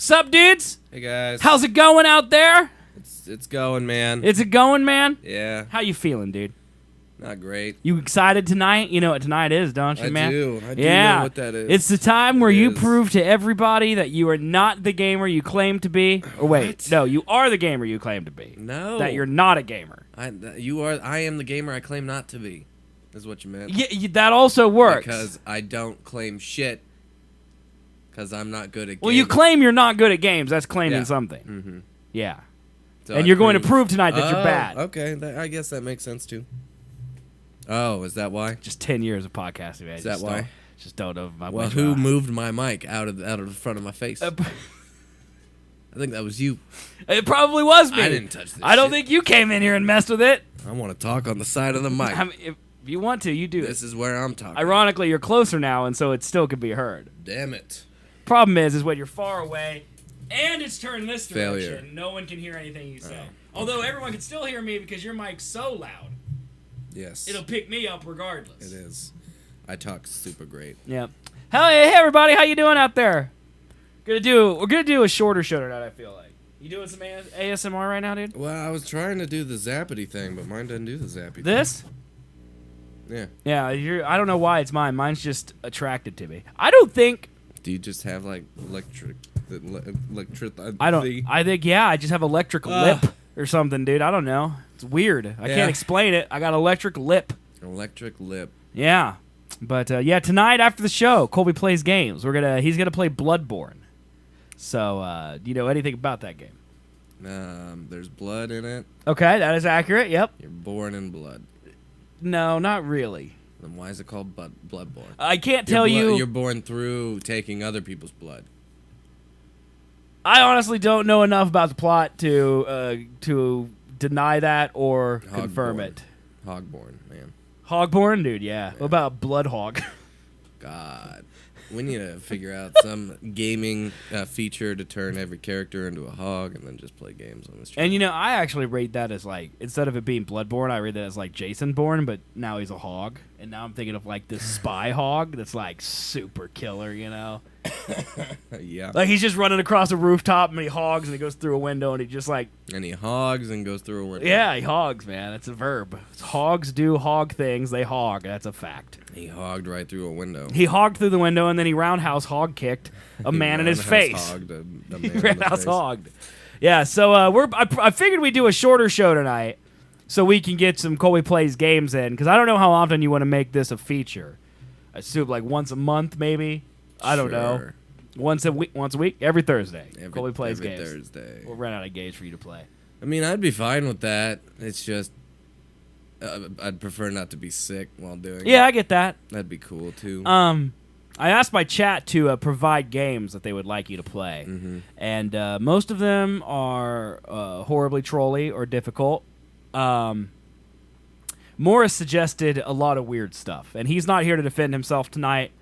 Sup, dudes? Hey guys. How's it going out there? It's going, man. Is it going, man? Yeah. How you feeling, dude? Not great. You excited tonight? You know what tonight is, don't you, man? I do know what that is. It's the time where you prove to everybody that you are not the gamer you claim to be. Or wait, no, you are the gamer you claim to be. No. That you're not a gamer. I am the gamer I claim not to be. Is what you meant. Yeah, that also works. Because I don't claim shit. Because I'm not good at games. Well, you claim you're not good at games. That's claiming something. Mm-hmm. Yeah. So and you're going to prove tonight that you're bad. Okay, I guess that makes sense too. Oh, is that why? Just 10 years of podcasting, man. Is that why? Just don't know my. Well, who moved my mic out of the front of my face? I think that was you. It probably was me. I didn't touch this. I don't think you came in here and messed with it. I want to talk on the side of the mic. I mean, if you want to, you do. This is where I'm talking. Ironically, you're closer now, and so it still could be heard. Damn it. Problem is when you're far away and it's turned this direction, Failure. no one can hear anything you say. Although everyone can still hear me because your mic's so loud. Yes. It'll pick me up regardless. It is. I talk super great. Yeah. Hey everybody, how you doing out there? We're gonna do a shorter show tonight, I feel like. You doing some ASMR right now, dude? Well, I was trying to do the zappity thing, but mine doesn't do the zappy This? thing. Yeah. Yeah, I don't know why it's mine. Mine's just attracted to me. I don't think... Do you just have, like, electric... I don't... I think, yeah, I just have electric lip or something, dude. I don't know. It's weird. I can't explain it. I got electric lip. Electric lip. Yeah. But, yeah, tonight after the show, Colby Plays Games. He's gonna play Bloodborne. So, do you know anything about that game? There's blood in it. Okay, that is accurate, yep. You're born in blood. No, not really. Then why is it called Bloodborne? I can't tell you... You're born through taking other people's blood. I honestly don't know enough about the plot to deny that or confirm it. Hogborn, man. Hogborn? Dude, yeah. What about Bloodhog? God. We need to figure out some gaming feature to turn every character into a hog and then just play games on this channel. And, you know, I actually rate that as, like, instead of it being Bloodborne, I read that as, like, Jason-born, but now he's a hog. And now I'm thinking of, like, this spy hog that's, like, super killer, you know? Yeah. Like, he's just running across a rooftop, and he hogs, and he goes through a window, and he just, like... And he hogs and goes through a window. Yeah, he hogs, man. That's a verb. Hogs do hog things. They hog. That's a fact. He hogged right through a window. He hogged through the window, and then he roundhouse hog kicked a man in his face. He roundhouse hogged. Yeah, so I figured we'd do a shorter show tonight so we can get some Colby Plays Games in, because I don't know how often you want to make this a feature. I assume like once a month, maybe. I don't know. Once a week, every Thursday. Colby Plays Games. Every Thursday. We'll run out of games for you to play. I mean, I'd be fine with that. It's just I'd prefer not to be sick while doing it. Yeah, I get that. That'd be cool too. I asked my chat to provide games that they would like you to play, and most of them are horribly trolly or difficult. Morris suggested a lot of weird stuff, and he's not here to defend himself tonight,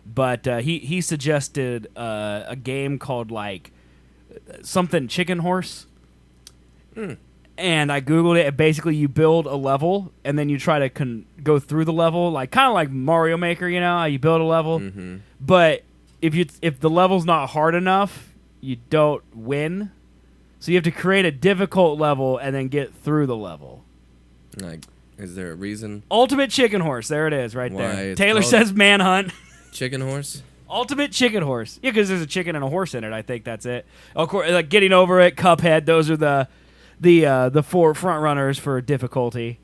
but he suggested a game called, like, something Chicken Horse. And I Googled it, and basically you build a level, and then you try to go through the level, like kind of like Mario Maker, you know, how you build a level. But if the level's not hard enough, you don't win. So you have to create a difficult level and then get through the level. Like, is there a reason? Ultimate Chicken Horse, there it is, right Why there. it's Taylor called says Manhunt. Chicken Horse? Ultimate Chicken Horse. Yeah, because there's a chicken and a horse in it. I think that's it. Of course, like Getting Over It, Cuphead. Those are the four front runners for difficulty.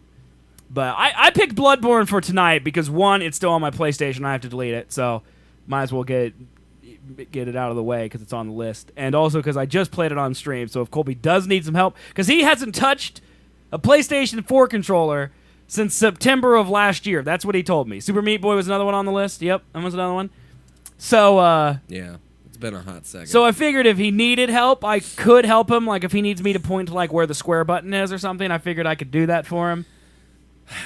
But I picked Bloodborne for tonight because, one, it's still on my PlayStation. I have to delete it, so might as well get it out of the way because it's on the list. And also because I just played it on stream, so if Colby does need some help, because he hasn't touched a PlayStation 4 controller since September of last year. That's what he told me. Super Meat Boy was another one on the list. Yep, that was another one. So, yeah, it's been a hot second. So I figured if he needed help, I could help him. Like, if he needs me to point to, like, where the square button is or something, I figured I could do that for him.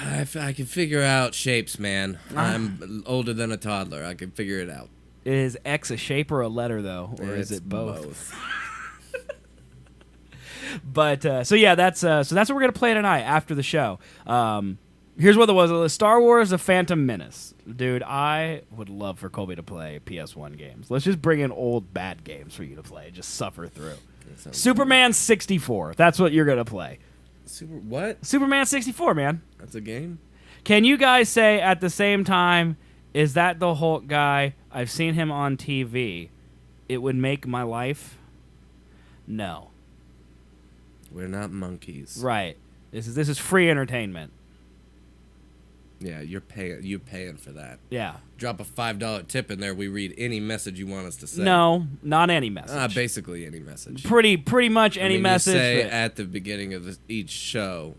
I can figure out shapes, man. I'm older than a toddler. I can figure it out. Is X a shape or a letter, though? Or is it both? But, so yeah, that's what we're going to play tonight after the show. Here's what it was. Star Wars: The Phantom Menace. Dude, I would love for Colby to play PS1 games. Let's just bring in old bad games for you to play. Just suffer through. Superman 64. That's what you're going to play. What? Superman 64, man. That's a game? Can you guys say at the same time, is that the Hulk guy? I've seen him on TV. It would make my life? No. We're not monkeys. Right. This is free entertainment. Yeah, you're paying for that. Yeah. Drop a $5 tip in there. We read any message you want us to say. No, not any message. Basically any message. Pretty much any message. You say at the beginning of each show,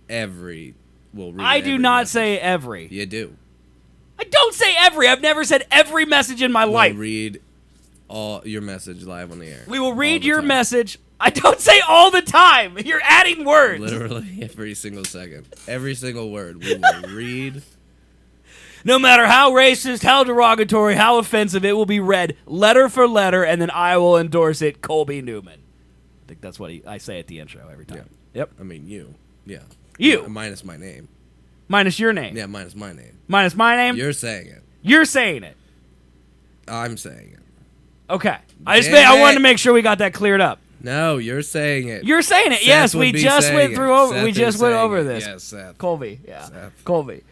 we'll read. I do not message. say every. You do. I don't say every. I've never said every message in my life. We'll read all your message live on the air. We will read your message. I don't say all the time. You're adding words. Literally every single second. Every single word we will read. No matter how racist, how derogatory, how offensive, it will be read letter for letter, and then I will endorse it, Colby Newman. I think that's what I say at the intro every time. Yeah. Yep. I mean, you. Yeah. You. Minus my name. Minus your name. Yeah, minus my name. Minus my name? You're saying it. You're saying it. I'm saying it. Okay. I wanted to make sure we got that cleared up. No, you're saying it. You're saying it. Seth yes, we just went through over. Seth we just went over it. this. Yes, Seth. Colby. Yeah. Seth. Colby.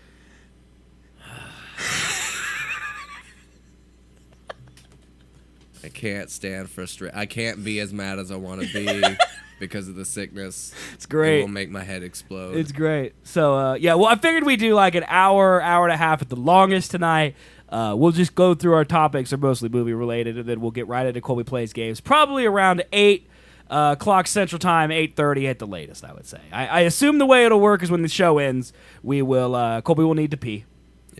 I can't stand frustration. I can't be as mad as I want to be because of the sickness. It's great. It will make my head explode. It's great. So, yeah, well, I figured we'd do like an hour and a half at the longest tonight. We'll just go through our topics. They're mostly movie related, and then we'll get right into Colby Plays Games. Probably around 8 o'clock Central Time, 8:30 at the latest, I would say. I assume the way it'll work is when the show ends, Colby will need to pee.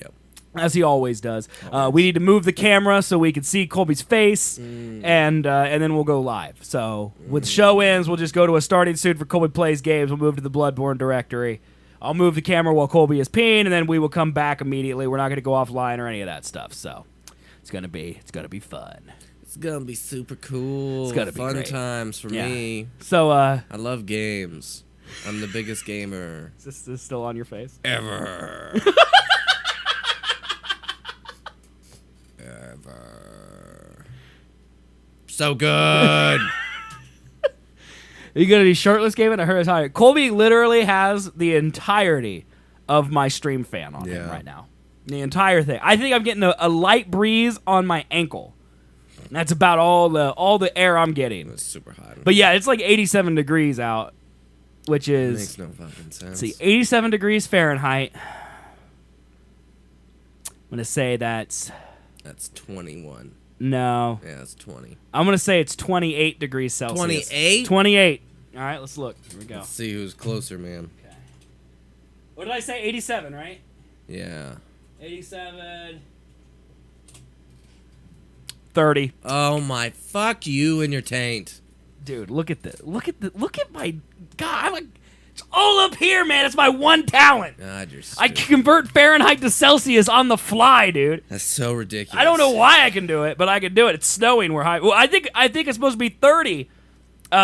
Yep. As he always does. We need to move the camera so we can see Colby's face, and then we'll go live. So when the show ends, we'll just go to a starting soon for Colby Plays Games. We'll move to the Bloodborne directory. I'll move the camera while Colby is peeing, and then we will come back immediately. We're not going to go offline or any of that stuff. So it's gonna be fun. It's gonna be super cool. It's gonna be fun great. times for me. So I love games. I'm the biggest gamer is this still on your face? ever. Ever. So good. Are you going to be shirtless gaming? I heard it's higher. Colby literally has the entirety of my stream fan on him right now. The entire thing. I think I'm getting a light breeze on my ankle. And that's about all the air I'm getting. It's super hot. But yeah, it's like 87 degrees out, which is... Makes no fucking sense. See, 87 degrees Fahrenheit. I'm going to say that's 21. No. Yeah, it's 20. I'm going to say it's 28 degrees Celsius. 28? 28. All right, let's look. Here we go. Let's see who's closer, man. Okay. What did I say? 87, right? Yeah. 87. 30. Oh my, fuck you and your taint. Dude, look at this. Look at my God. It's all up here, man. It's my one talent. God, you're stupid. I can convert Fahrenheit to Celsius on the fly, dude. That's so ridiculous. I don't know why I can do it, but I can do it. It's snowing. We're high. Well, I think it's supposed to be 30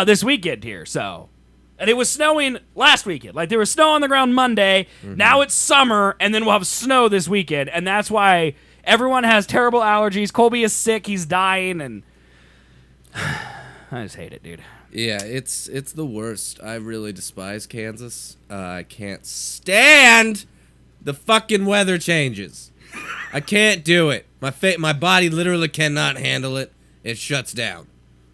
this weekend here. So, and it was snowing last weekend. Like there was snow on the ground Monday. Mm-hmm. Now it's summer, and then we'll have snow this weekend, and that's why everyone has terrible allergies. Colby is sick. He's dying, and I just hate it, dude. Yeah, it's the worst. I really despise Kansas. I can't stand the fucking weather changes. I can't do it. My body literally cannot handle it. It shuts down.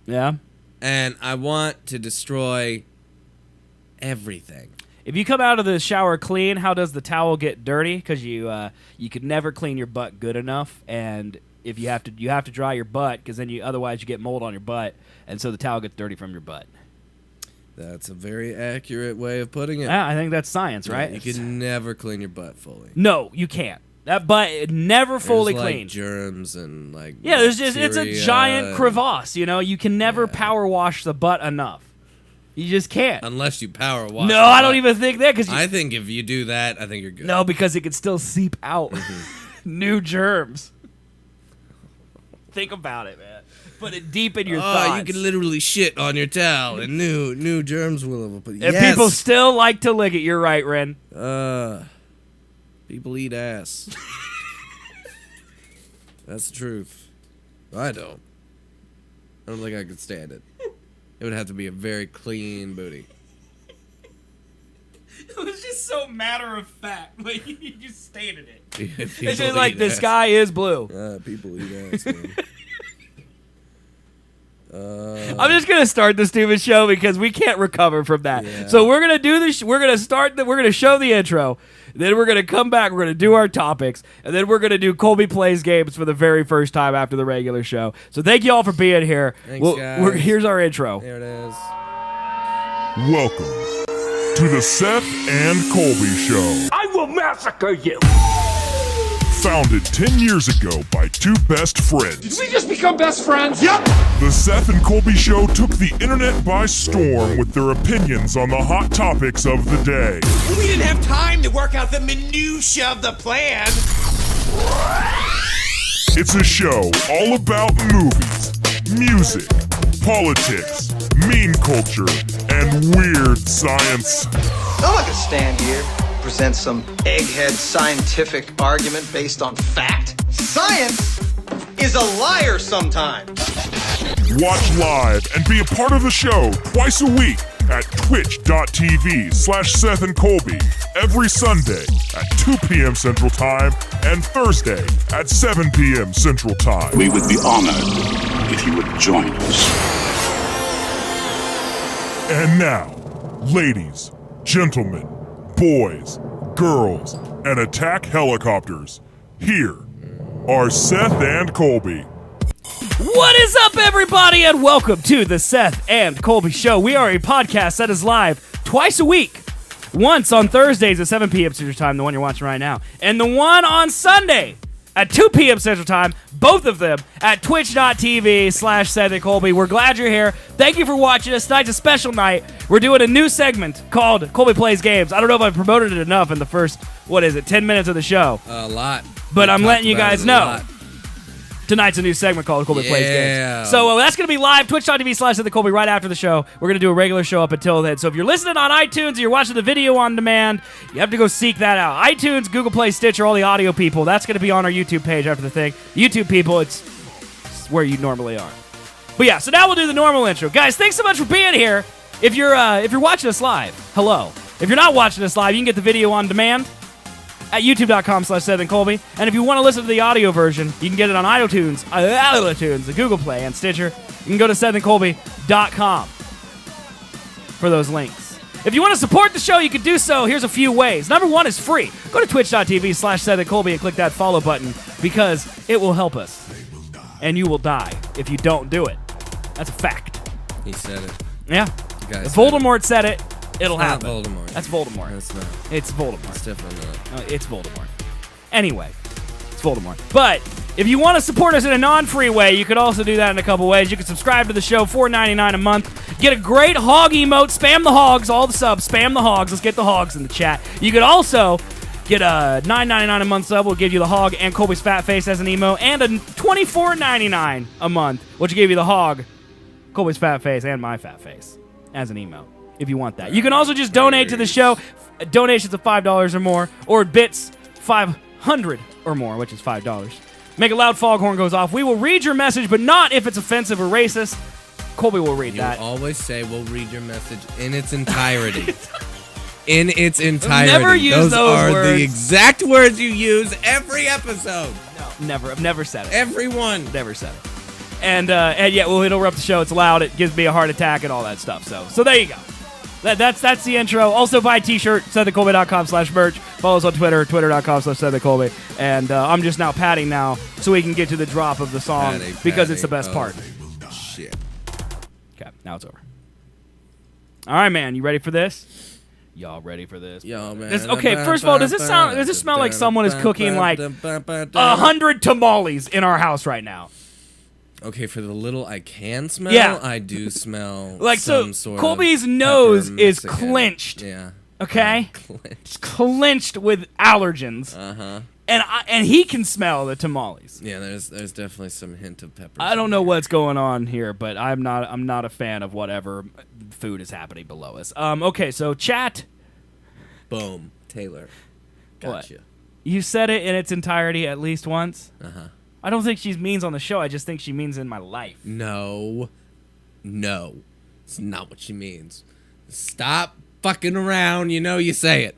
Yeah. And I want to destroy everything. If you come out of the shower clean, how does the towel get dirty? Because you could never clean your butt good enough, and if you have to dry your butt, because then otherwise you get mold on your butt, and so the towel gets dirty from your butt. That's a very accurate way of putting it. Yeah, I think that's science, right? You can never clean your butt fully. No, you can't. That butt never fully there's, clean. Like germs and like yeah, it's a giant crevasse. You know, you can never power wash the butt enough. You just can't. Unless you power wash. No, I don't even think that. I think if you do that, I think you're good. No, because it could still seep out new germs. Think about it, man. Put it deep in your thoughts. You can literally shit on your towel, and new germs will. And people still like to lick it. You're right, Ren. People eat ass. That's the truth. I don't think I could stand it. It would have to be a very clean booty. It was just so matter of fact. Like, you just stated it. It's It's just like, the sky is blue. People eat ass, man. I'm just gonna start the stupid show because we can't recover from that. Yeah. So we're gonna do this. We're gonna show the intro. Then we're gonna come back. We're gonna do our topics, and then we're gonna do Colby Plays Games for the very first time after the regular show. So thank you all for being here. Thanks, guys. Here's our intro. There it is. Welcome to the Seth and Colby Show. I will massacre you! Founded 10 years ago by two best friends. Did we just become best friends? Yep! The Seth and Colby Show took the internet by storm with their opinions on the hot topics of the day. We didn't have time to work out the minutia of the plan. It's a show all about movies, music, politics, meme culture, and weird science. I'm not gonna stand here, present some egghead scientific argument based on fact. Science is a liar sometimes. Watch live and be a part of the show twice a week at twitch.tv/Seth and Colby every Sunday at 2 p.m. Central Time and Thursday at 7 p.m. Central Time. We would be honored if you would join us. And now, ladies, gentlemen, boys, girls, and attack helicopters, here are Seth and Colby. What is up, everybody, and welcome to the Seth and Colby Show. We are a podcast that is live twice a week. Once on Thursdays at 7 p.m. Central Time, the one you're watching right now, and the one on Sunday at 2 p.m. Central Time, both of them at twitch.tv/Seth and Colby. We're glad you're here. Thank you for watching us. Tonight's a special night. We're doing a new segment called Colby Plays Games. I don't know if I promoted it enough in the first, 10 minutes of the show. A lot. But I'm We letting you talked about guys it a know. lot. Tonight's a new segment called Colby Plays Yeah. Games. So that's going to be live, twitch.tv/Seth and Colby right after the show. We're going to do a regular show up until then. So if you're listening on iTunes or you're watching the video on demand, you have to go seek that out. iTunes, Google Play, Stitcher, all the audio people, that's going to be on our YouTube page after the thing. YouTube people, it's where you normally are. But yeah, so now we'll do the normal intro. Guys, thanks so much for being here. If you're watching us live, hello. If you're not watching us live, you can get the video on demand at youtube.com/Seth and Colby. And if you want to listen to the audio version, you can get it on iTunes, the Google Play, and Stitcher. You can go to sethandcolby.com for those links. If you want to support the show, you can do so. Here's a few ways. Number one is free. Go to twitch.tv/Seth and Colby and click that follow button because it will help us. And you will die if you don't do it. That's a fact. He said it. Yeah. You guys If said it. Voldemort said it, it'll Not happen. Voldemort. That's Voldemort. That's not. It's Voldemort. It's definitely not. It's Voldemort. Anyway, it's Voldemort. But if you want to support us in a non-free way, you could also do that in a couple ways. You can subscribe to the show, $4.99 a month. Get a great hog emote. Spam the hogs, all the subs. Spam the hogs. Let's get the hogs in the chat. You could also get a $9.99 a month sub. We'll give you the hog and Colby's fat face as an emote, and a $24.99 a month, which will give you the hog, Colby's fat face, and my fat face as an emote. If you want that. You can also just donate to the show. Donations of $5 or more, or bits 500 or more, which is $5. Make a loud foghorn goes off. We will read your message, but not if it's offensive or racist. Colby will read You that. always say we'll read your message in its entirety. In its entirety. Never use those are words. the exact words you use every episode. No, never. I've never said it. Everyone. Never said it. And yeah, we'll interrupt the show. It's loud. It gives me a heart attack and all that stuff. So there you go. That's the intro. Also buy a t-shirt, SethandColby.com/merch. Follow us on Twitter, twitter.com/SethandColby. And I'm just now padding now so we can get to the drop of the song because it's the best part. Shit. Okay, now it's over. All right, man, you ready for this? Y'all ready for this? Yo, man. Okay, first of all, does this smell like someone is cooking like 100 tamales in our house right now? Okay, for the little I can smell, Yeah. I do smell Like, so some sort Colby's of nose pepper is Mexican. clenched. Yeah. Okay? Clenched. It's clenched with allergens. Uh-huh. And he can smell the tamales. Yeah, there's definitely some hint of pepper. I don't know what's going on here, but I'm not a fan of whatever food is happening below us. Okay, so chat. Boom. Taylor. What? Gotcha. You said it in its entirety at least once. Uh-huh. I don't think she means on the show. I just think she means in my life. No. It's not what she means. Stop fucking around. You know you say it.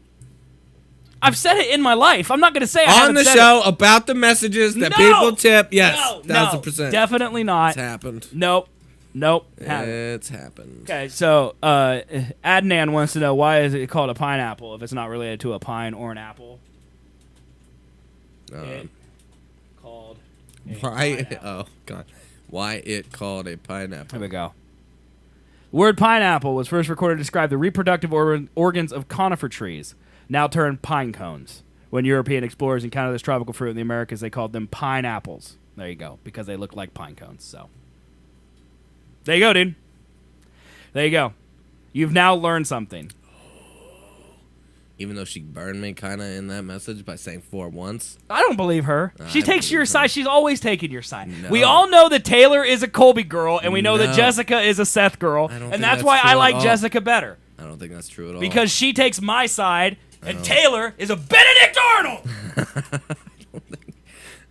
I've said it in my life. I'm not going to say I On haven't the said show about the messages that people tip. Yes, No, 1,000%. definitely not. It's happened. Nope. Haven't. It's happened. Okay, so Adnan wants to know, why is it called a pineapple if it's not related to a pine or an apple? It called a pineapple. Oh, God. Why it called a pineapple? Here we go. The word pineapple was first recorded to describe the reproductive organs of conifer trees, now termed pine cones. When European explorers encountered this tropical fruit in the Americas, they called them pineapples. There you go, because they look like pine cones. So there you go, dude. There you go. You've now learned something. Even though she burned me kind of in that message by saying 4 once. I don't believe her. She takes your side. She's always taking your side. No. We all know that Taylor is a Colby girl, and we know that Jessica is a Seth girl, and that's why I like Jessica better. I don't think that's true at all. Because she takes my side, and Taylor is a Benedict Arnold.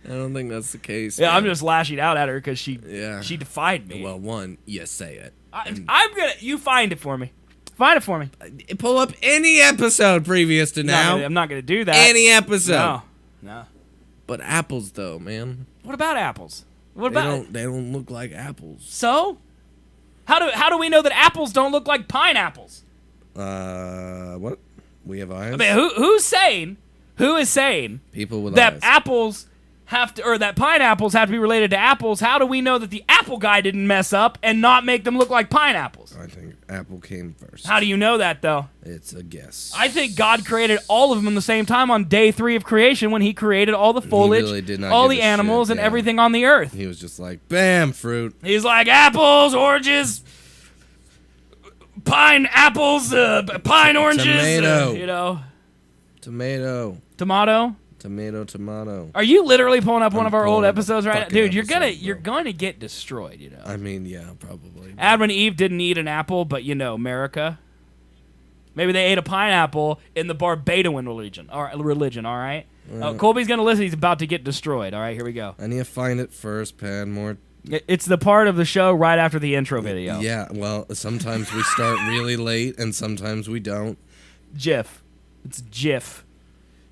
I don't think that's the case. Yeah, man. I'm just lashing out at her because she defied me. Well, one, you say it. You find it for me. Find it for me. Pull up any episode previous to now. I'm not gonna do that. Any episode. No. But apples, though, man. What about apples? What about They don't look like apples. So? How do we know that apples don't look like pineapples? What? We have eyes. I mean, who is saying people with that eyes. apples have to, or that pineapples have to be related to apples? How do we know that the apple guy didn't mess up and not make them look like pineapples? I think apple came first. How do you know that, though? It's a guess. I think God created all of them at the same time on day 3 of creation when he created all the foliage, really did not all give the a animals, shit, and yeah. everything on the earth. He was just like, bam, fruit. He's like, apples, oranges, pine apples, pine oranges. Tomato. Tomato. Tomato. Tomato. Are you literally pulling up one of our old pulling up episodes a right now? fucking Dude, episode, you're going to get destroyed, you know. I mean, yeah, probably. Adam and Eve didn't eat an apple, but you know, America. Maybe they ate a pineapple in the Barbadian religion, all right? Colby's going to listen. He's about to get destroyed. All right, here we go. I need to find it first, Pad. More. It's the part of the show right after the intro video. Yeah, well, sometimes we start really late, and sometimes we don't. GIF. It's GIF.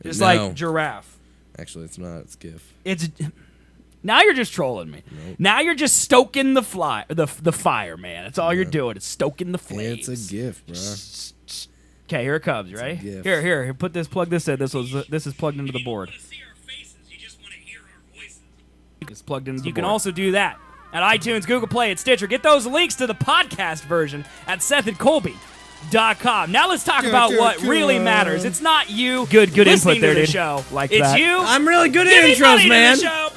Just No. like giraffe. Actually, it's not. It's GIF. It's now you're just trolling me. Nope. Now you're just stoking the fire, man. That's all you're doing. It's stoking the flames. It's a GIF, bro. Okay, here it comes. You ready? GIF. Here. Plug this in. This is plugged into the board. It's plugged into the board. You can also do that at iTunes, Google Play, and Stitcher. Get those links to the podcast version at SethandColby.com. Now let's talk about what really matters. It's not you. Good input to there, the dude. show. Like it's that. you. I'm really good Give at me money intros, to man. the show.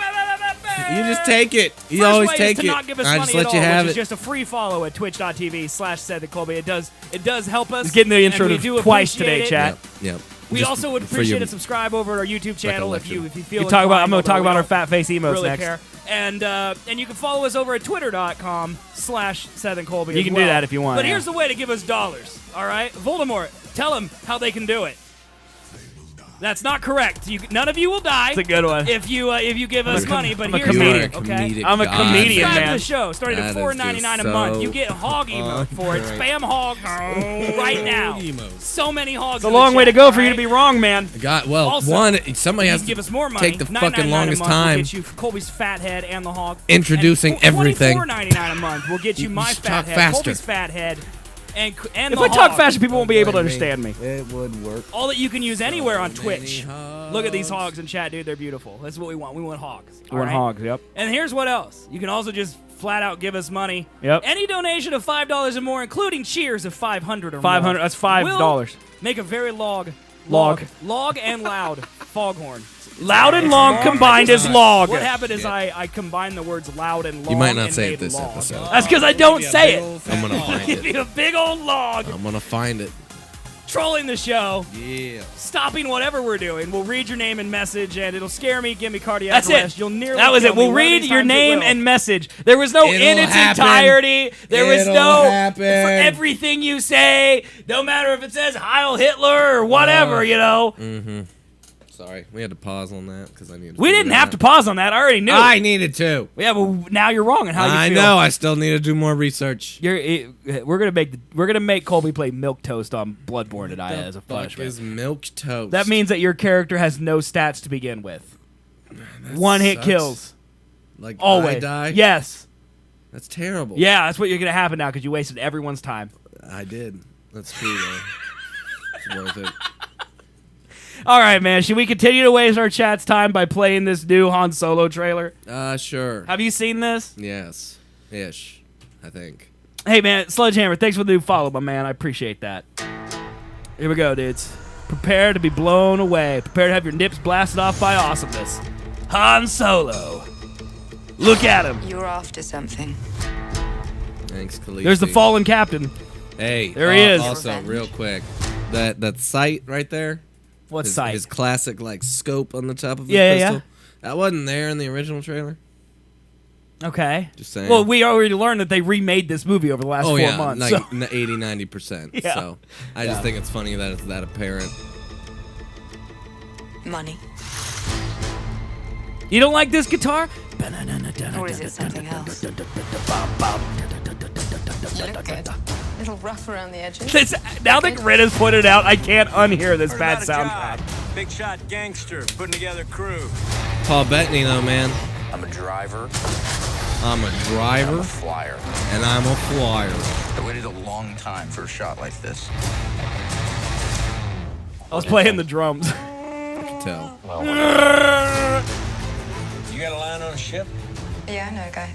You just take it. You First always way take is to it. not give us I money just let at you all, have which it. is just a free follow at twitch.tv/SethandColby. It does help us. He's getting the intro and we do twice appreciate today, it. chat. Yep. We Just also would for appreciate your- it. Subscribe over at our YouTube channel if you feel. I'm inclined, going to although talk we about our don't fat face emotes really next. care. And you can follow us over at twitter.com/SethandColby. You as can do well. that if you want, But yeah. here's the way to give us dollars. All right, Voldemort, tell them how they can do it. That's not correct. None of you will die. It's a good one. If you give us money, but I'm a here's comedian. the okay. I'm a comedian, Subscribe to man. the show, starting at That is $4.99 a just month. so You get hog emote for it. Spam hogs right now. So many hogs. It's a long way to go for you to be wrong, man. Somebody has you to give us more money. take the $9.99 fucking a longest month will time. Get you Colby's fat head and the hog. Introducing and everything. $24.99 a month will get you my should fat talk head, faster. Colby's fat head, and If the I talk hog. faster, people won't be able to understand me. It would work. All that you can use anywhere on Twitch. Look at these hogs in chat, dude. They're beautiful. That's what we want. We want hogs. We want hogs, yep. And here's what else. You can also just flat out give us money. Yep. Any donation of $5 or more, including cheers of 500 or more. 500, that's $5. will make a very log and loud foghorn. Loud and long combined is log. What happened is I combined the words loud and long. You might not and say it made this log. episode. That's because I don't say it. I'm going to find Give it. you a big old log. I'm going to find it. Trolling the show. Yeah. Stopping whatever we're doing. We'll read your name and message, and it'll scare me, give me cardiac That's arrest. it. You'll nearly That was kill it. me. We'll One of read these your times it name will. and message. There was no It'll in its happen. entirety. There was It'll no happen. For everything you say, no matter if it says Heil Hitler or whatever, you know. Mm-hmm. Sorry, we had to pause on that because I needed. We didn't have to pause on that. I already knew. I needed to. Yeah, well, now you're wrong on how you feel. I know. I still need to do more research. We're gonna make Colby play milk toast on Bloodborne tonight as a punishment. Is milk toast? That means that your character has no stats to begin with. One hit sucks. kills. Like Always. I die. Yes. That's terrible. Yeah, that's what you're gonna happen now because you wasted everyone's time. I did. That's true though. It's worth it. All right, man. Should we continue to waste our chat's time by playing this new Han Solo trailer? Sure. Have you seen this? Yes. Ish. I think. Hey, man, Sledgehammer, thanks for the new follow, my man. I appreciate that. Here we go, dudes. Prepare to be blown away. Prepare to have your nips blasted off by awesomeness. Han Solo. Look at him. You're after something. Thanks, Khaleesi. There's the fallen captain. Hey. There he is. Also, Revenge. real quick, that sight right there. What his, sight? His classic like scope on the top of his Yeah, pistol. yeah. That wasn't there in the original trailer. Okay. Just saying. Well, we already learned that they remade this movie over the last 4 months. like so. 80-90%. Yeah. So I just think it's funny that it's that apparent. Money. You don't like this guitar? Or is it something else? You look good. A little rough around the edges. Now that Grit has pointed out, I can't unhear this bad soundtrack. Big shot gangster putting together crew. Paul Bettany though, man. I'm a driver. I'm a driver Flyer. and I'm a flyer. I waited a long time for a shot like this. I was playing the drums. I can tell. You got a line on a ship? Yeah, I know a guy.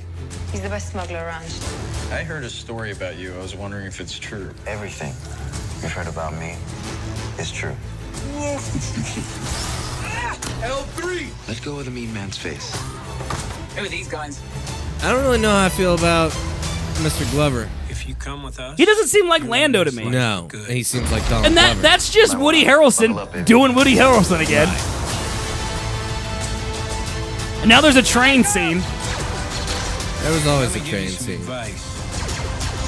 He's the best smuggler around. I heard a story about you. I was wondering if it's true. Everything you've heard about me is true. L3! Let go of the mean man's face. Who are these guys? I don't really know how I feel about Mr. Glover. If you come with us. He doesn't seem like Lando to me. No, Good. he seems like Donald And Glover. that's just Woody Harrelson doing Woody Harrelson again. And now there's a train scene. There was always Let a me give train you some scene, advice.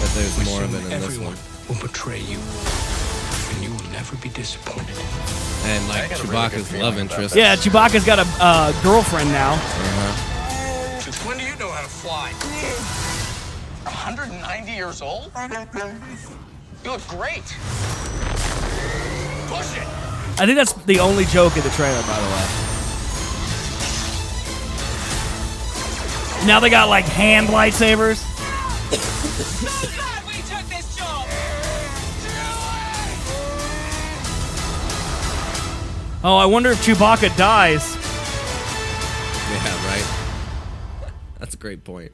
but there's more of it in this Everyone one. will betray you, and you will never be disappointed. And like Chewbacca's love interest. Yeah, Chewbacca's got a girlfriend now. Since when do you know how to fly? 190 years old? You look great. Push it. I think that's the only joke in the trailer, by the way. Now they got like hand lightsabers. Oh, I wonder if Chewbacca dies. Yeah, right. That's a great point.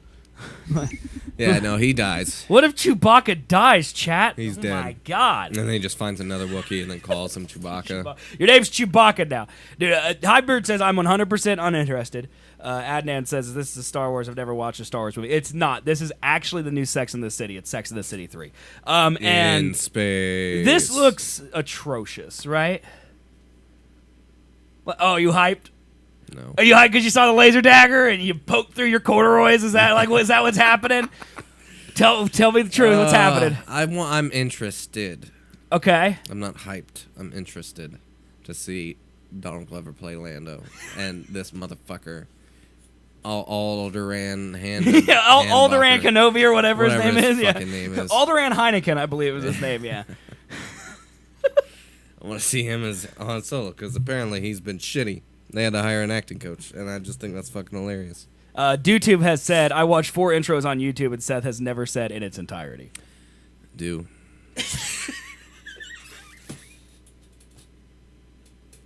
Yeah, no, he dies. What if Chewbacca dies, chat? He's oh dead. my god. And then he just finds another Wookiee and then calls him Chewbacca. Your name's Chewbacca now. Dude, Highbird says, I'm 100% uninterested. Adnan says, this is Star Wars. I've never watched a Star Wars movie. It's not. This is actually the new Sex and the City. It's Sex and the City 3. In And space. this looks atrocious, right? Oh, you hyped? No. Are you hyped because you saw the laser dagger and you poked through your corduroys? Is that like, is that what's happening? Tell me the truth. What's happening? I'm interested. Okay. I'm not hyped. I'm interested to see Donald Glover play Lando and this motherfucker, Alderaan Yeah, Alderaan Kenobi or whatever his name is. Yeah. Fucking name is. Alderaan Heineken, I believe is his name. Yeah. I want to see him as Han Solo because apparently he's been shitty. They had to hire an acting coach, and I just think that's fucking hilarious. DoTube has said, I watched 4 intros on YouTube, and Seth has never said in its entirety. Do.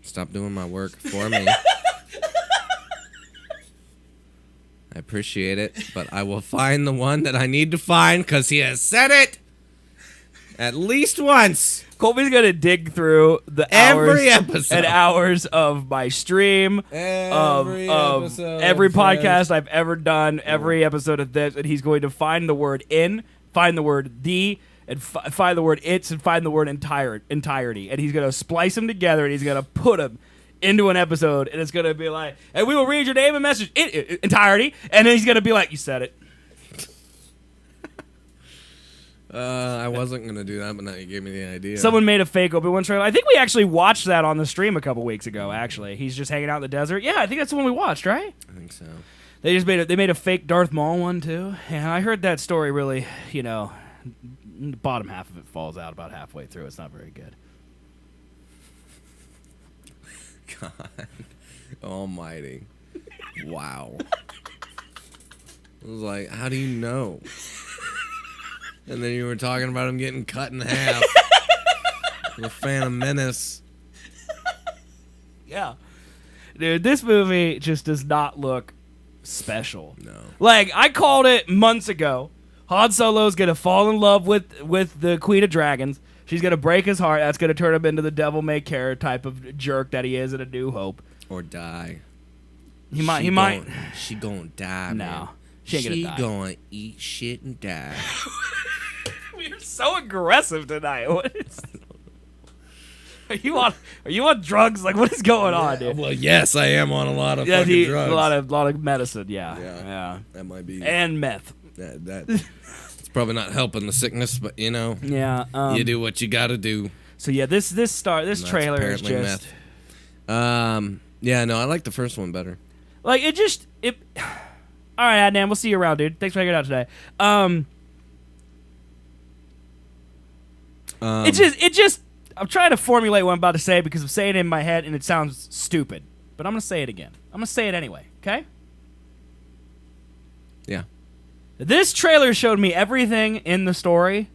Stop doing my work for me. I appreciate it, but I will find the one that I need to find because he has said it at least once. Colby's going to dig through the Every hours episode. and hours of my stream, of episode, every friends. podcast I've ever done, every episode of this, and he's going to find the word in, find the word the, and find the word it's, and find the word entirety. And he's going to splice them together, and he's going to put them into an episode, and it's going to be like, and we will read your name and message entirety, and then he's going to be like, you said it. I wasn't gonna do that, but now you gave me the idea. Someone made a fake Obi-Wan trailer. I think we actually watched that on the stream a couple weeks ago. Actually, he's just hanging out in the desert. Yeah, I think that's the one we watched, right? I think so. They just made a fake Darth Maul one too. And I heard that story really, the bottom half of it falls out about halfway through. It's not very good. God almighty. Wow. I was like, how do you know? And then you were talking about him getting cut in half. The Phantom Menace. Yeah. Dude, this movie just does not look special. No. Like, I called it months ago. Han Solo's going to fall in love with the Queen of Dragons. She's going to break his heart. That's going to turn him into the devil-may-care type of jerk that he is in A New Hope. Or die. He might. She gonna die, No. man. She ain't gonna die. Gonna eat shit and die. You're so aggressive tonight. What is... Are you on drugs? Like, what is going on, dude? Well, yes, I am on a lot of fucking drugs. A lot of medicine, yeah. That might be. And meth. It's probably not helping the sickness, but Yeah. you do what you gotta do. So yeah, this trailer is just meth. Yeah, no, I like the first one better. like it. All right, Adnan, we'll see you around, dude. Thanks for hanging out today. It just. I'm trying to formulate what I'm about to say because I'm saying it in my head and it sounds stupid. But I'm gonna say it again. I'm gonna say it anyway. Okay? Yeah. This trailer showed me everything in the story,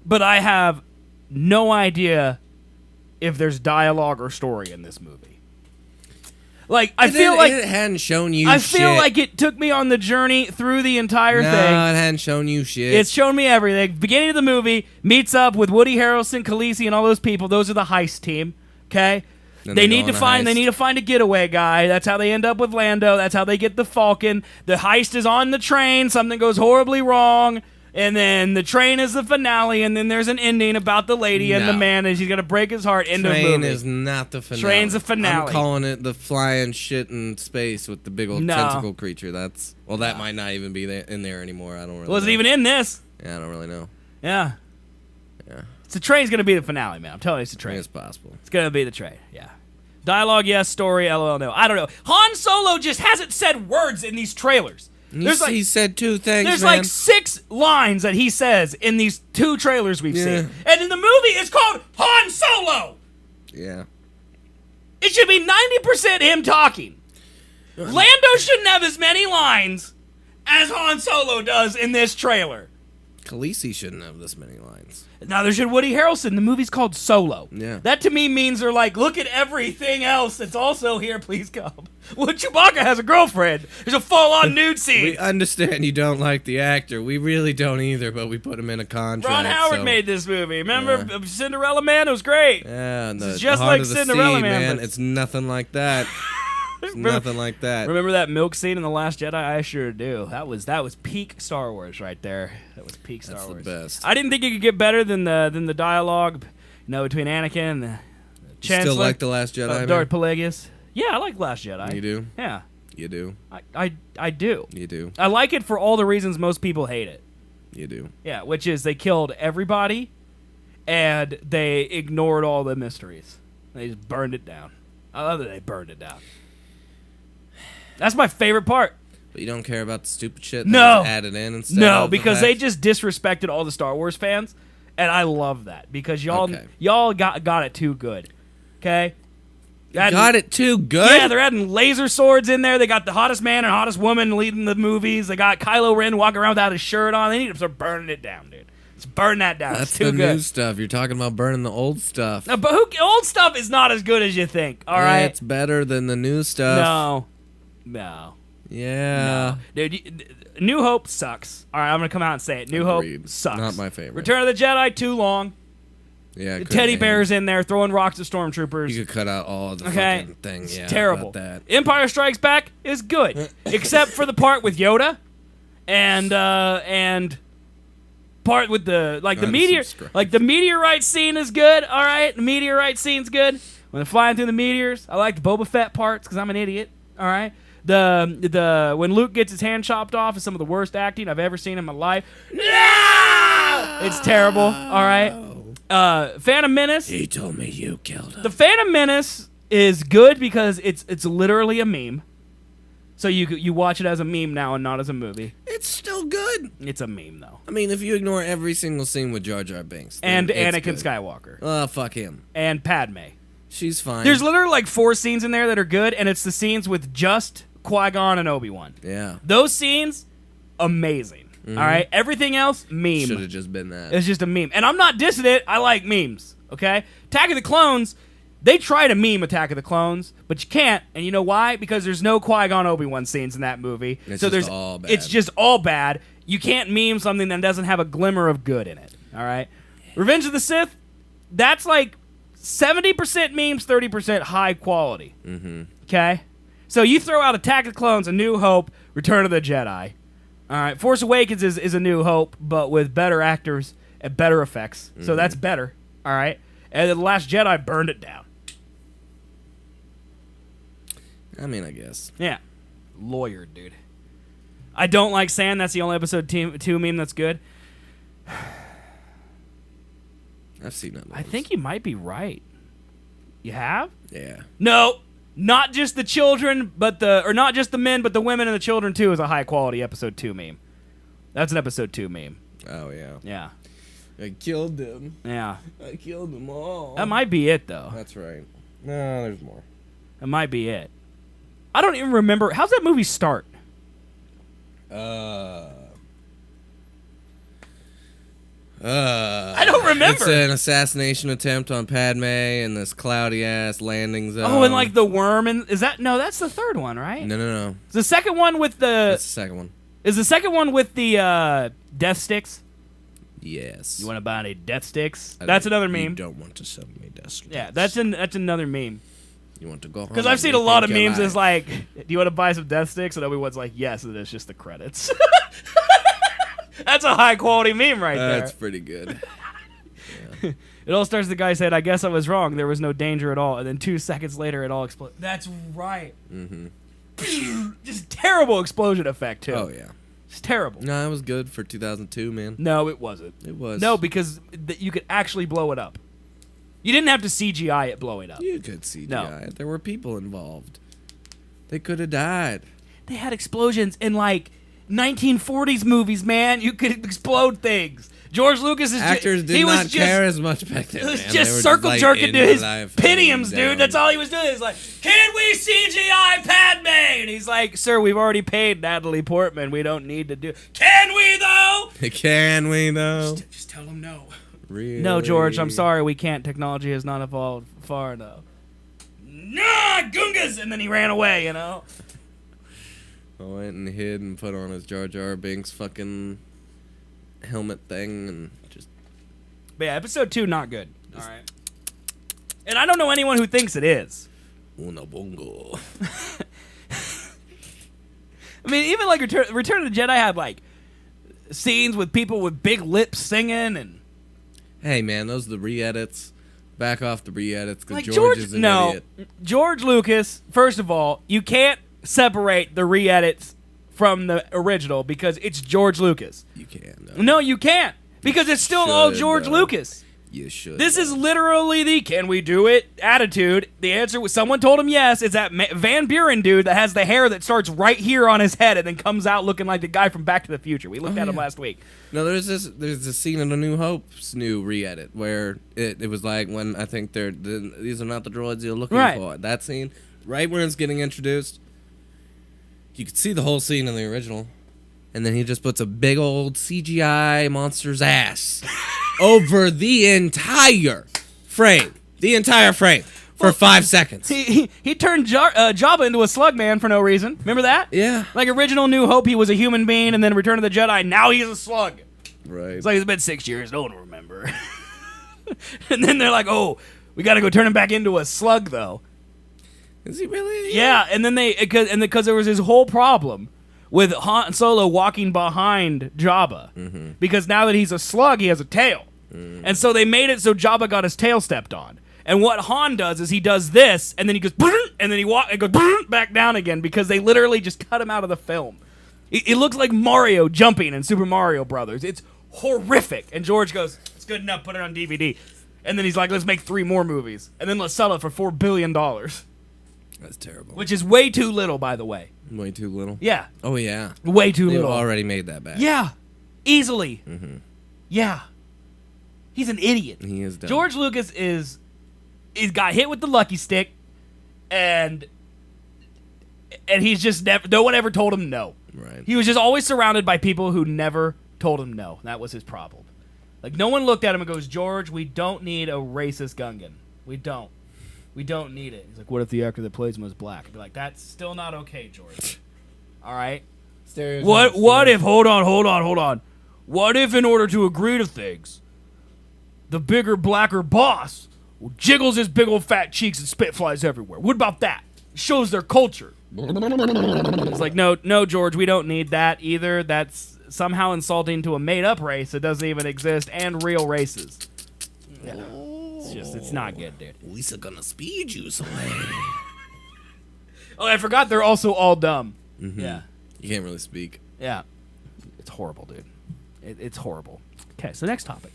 but I have no idea if there's dialogue or story in this movie. Like, I feel like it hadn't shown you I shit. feel like it took me on the journey through the entire thing. No, it hadn't shown you shit. It's shown me everything. Beginning of the movie, meets up with Woody Harrelson, Khaleesi, and all those people. Those are the heist team. Okay? They need to find a getaway guy. That's how they end up with Lando. That's how they get the Falcon. The heist is on the train. Something goes horribly wrong. And then the train is the finale, and then there's an ending about the lady and the man, and she's gonna break his heart. End of movie. Train is not the finale. Train's the finale. I'm calling it the flying shit in space with the big old tentacle creature. That might not even be in there anymore. I don't really. Wasn't even in this. Yeah, I don't really know. Yeah. Yeah. The train's gonna be the finale, man. I'm telling you, it's the train. It's possible. It's gonna be the train. Yeah. Dialogue, yes. Story, LOL, no. I don't know. Han Solo just hasn't said words in these trailers. He said two things. There's like 6 lines that he says in these 2 trailers we've seen. And in the movie, it's called Han Solo. Yeah. It should be 90% him talking. Lando shouldn't have as many lines as Han Solo does in this trailer. Khaleesi shouldn't have this many lines. Neither should Woody Harrelson. The movie's called Solo. Yeah. That to me means they're like, look at everything else that's also here. Please come. Well, Chewbacca has a girlfriend. There's a full-on nude scene. We understand you don't like the actor. We really don't either, but we put him in a contract. Ron Howard made this movie. Remember Cinderella Man? It was great. Yeah, it's just like Cinderella Man. It's nothing like that. It's nothing like that. Remember that milk scene in The Last Jedi? I sure do. That was peak Star Wars right there. That was peak Star Wars. That's the best. I didn't think it could get better than the dialogue, between Anakin and the Chancellor. Still like The Last Jedi, Darth Plagueis. Yeah, I like Last Jedi. You do? Yeah. You do? I do. You do? I like it for all the reasons most people hate it. You do? Yeah, which is they killed everybody, and they ignored all the mysteries. They just burned it down. I love that they burned it down. That's my favorite part. But you don't care about the stupid shit that was added in instead? No, because they just disrespected all the Star Wars fans, and I love that because y'all got it too good. Okay? Got it too good? Yeah, they're adding laser swords in there. They got the hottest man and hottest woman leading the movies. They got Kylo Ren walking around without his shirt on. They need to start burning it down, dude. Just burn that down. That's it's too the good. new stuff. You're talking about burning the old stuff. No, but old stuff is not as good as you think, all right? It's better than the new stuff. No. Yeah. No. Dude, New Hope sucks. All right, I'm going to come out and say it. New Hope sucks. Not my favorite. Return of the Jedi, too long. Yeah, Teddy bears in there throwing rocks at stormtroopers. You could cut out all of the fucking thing. It's yeah, terrible. That. Empire Strikes Back is good, except for the part with Yoda, and part with the meteor. Like the meteorite scene is good. All right, the meteorite scene's good. When they're flying through the meteors, I like the Boba Fett parts because I'm an idiot. All right. The when Luke gets his hand chopped off is some of the worst acting I've ever seen in my life. No! It's terrible. All right. Phantom Menace. He told me you killed him. The Phantom Menace is good because it's literally a meme. So you watch it as a meme now and not as a movie. It's still good. It's a meme though. I mean, if you ignore every single scene with Jar Jar Binks. And then Anakin it's good. Skywalker. Oh, fuck him. And Padme. She's fine. There's literally like 4 scenes in there that are good, and it's the scenes with just Qui-Gon and Obi-Wan. Yeah. Those scenes, amazing. All right? Everything else, meme. Should have just been that. It's just a meme. And I'm not dissing it. I like memes, okay? Attack of the Clones, they try to meme Attack of the Clones, but you can't. And you know why? Because there's no Qui-Gon Obi-Wan scenes in that movie. It's so just there's all bad. It's just all bad. You can't meme something that doesn't have a glimmer of good in it, all right? Revenge of the Sith, that's like 70% memes, 30% high quality. Okay? So you throw out Attack of the Clones, A New Hope, Return of the Jedi. All right, Force Awakens is A New Hope, but with better actors and better effects. So that's better. All right? And The Last Jedi burned it down. I mean, I guess. Yeah. Lawyer, dude. I don't like saying that's the only episode 2 meme that's good. I've seen that. I think you might be right. You have? Yeah. No, not just the children, or not just the men, but the women and the children too is a high quality episode 2 meme. That's an episode 2 meme. Oh, yeah. Yeah. I killed them. Yeah. I killed them all. That might be it though. That's right. No, there's more. That might be it. I don't even remember. How's that movie start? I don't remember. It's an assassination attempt on Padme in this cloudy ass landing zone. Oh, and like the worm, and that's the third one, right? No. Is the second one with That's the second one. Is the second one with the death sticks? Yes. You want to buy any death sticks? That's another meme. You don't want to send me death sticks. Yeah, that's another meme. You want to go home? Because I've seen a lot of memes as like, do you want to buy some death sticks? And everyone's like, yes, and it's just the credits. That's a high quality meme right there. That's pretty good. It all starts with the guy said, I guess I was wrong. There was no danger at all. And then 2 seconds later, it all exploded. That's right. Just terrible explosion effect, too. Oh, yeah. It's terrible. No, it was good for 2002, man. No, it wasn't. It was. No, because you could actually blow it up. You didn't have to CGI it blowing up. You could CGI No. it. There were people involved. They could have died. They had explosions in, like, 1940s movies, man. You could explode things. George Lucas is Actors did not care as much back then. He was man. just They were circle like, jerking in to his life, piniums, down. dude. That's all he was doing. He's like, can we CGI Padme? And he's like, sir, we've already paid Natalie Portman. We don't need to do. Can we though? Can we though? Just tell him no. Really? No, George. I'm sorry. We can't. Technology has not evolved far enough. Nah, Gungas, and then he ran away. You know. I went and hid and put on his Jar Jar Binks fucking helmet thing and just. But yeah, episode 2 not good. All right. And I don't know anyone who thinks it is. Una bongo. I mean, even like Return of the Jedi had like scenes with people with big lips singing and. Hey man, those are the re-edits. Back off the re-edits because Like George is an idiot. George Lucas. First of all, you can't separate the re-edits from the original because it's George Lucas. You can. No, you can't because it's still all should, George though. Lucas. You should. This is literally the "can we do it" attitude. The answer was someone told him yes. It's that Van Buren dude that has the hair that starts right here on his head and then comes out looking like the guy from Back to the Future. We looked at him last week. No, there's this scene in A New Hope's new re-edit where it was like when I think these are not the droids you're looking for. That scene, right when it's getting introduced, you could see the whole scene in the original, and then he just puts a big old CGI monster's ass over the entire frame. For 5 seconds. He turned Jabba into a slug man for no reason. Remember that? Yeah. Like original New Hope, he was a human being, and then Return of the Jedi, now he's a slug. Right. It's like it's been 6 years, no one will remember. And then they're like, oh, we got to go turn him back into a slug, though. Is he really? Yeah, and then because there was this whole problem with Han Solo walking behind Jabba, because now that he's a slug, he has a tail, and so they made it so Jabba got his tail stepped on. And what Han does is he does this, and then he goes, and then he goes back down again because they literally just cut him out of the film. It looks like Mario jumping in Super Mario Brothers. It's horrific. And George goes, it's good enough, put it on DVD. And then he's like, let's make 3 more movies. And then let's sell it for $4 billion. That's terrible. Which is way too little, by the way. Way too little? Yeah. Oh, yeah. Way too They've little. already made that back. Yeah. Easily. Mm-hmm. Yeah. He's an idiot. He is dumb. George Lucas he's got hit with the lucky stick, and he's just never, no one ever told him no. Right. He was just always surrounded by people who never told him no. That was his problem. Like, no one looked at him and goes, George, we don't need a racist Gungan. We don't need it. He's like, what if the actor that plays him was black? I'd be like, that's still not okay, George. All right? What if, hold on. What if in order to agree to things, the bigger, blacker boss jiggles his big old fat cheeks and spit flies everywhere? What about that? Shows their culture. It's like, no, George, we don't need that either. That's somehow insulting to a made-up race that doesn't even exist and real races. Yeah. It's not good, dude. We're gonna speed you away. Oh, I forgot they're also all dumb. Mm-hmm. Yeah. You can't really speak. Yeah. It's horrible, dude. It's horrible. Okay, so next topic.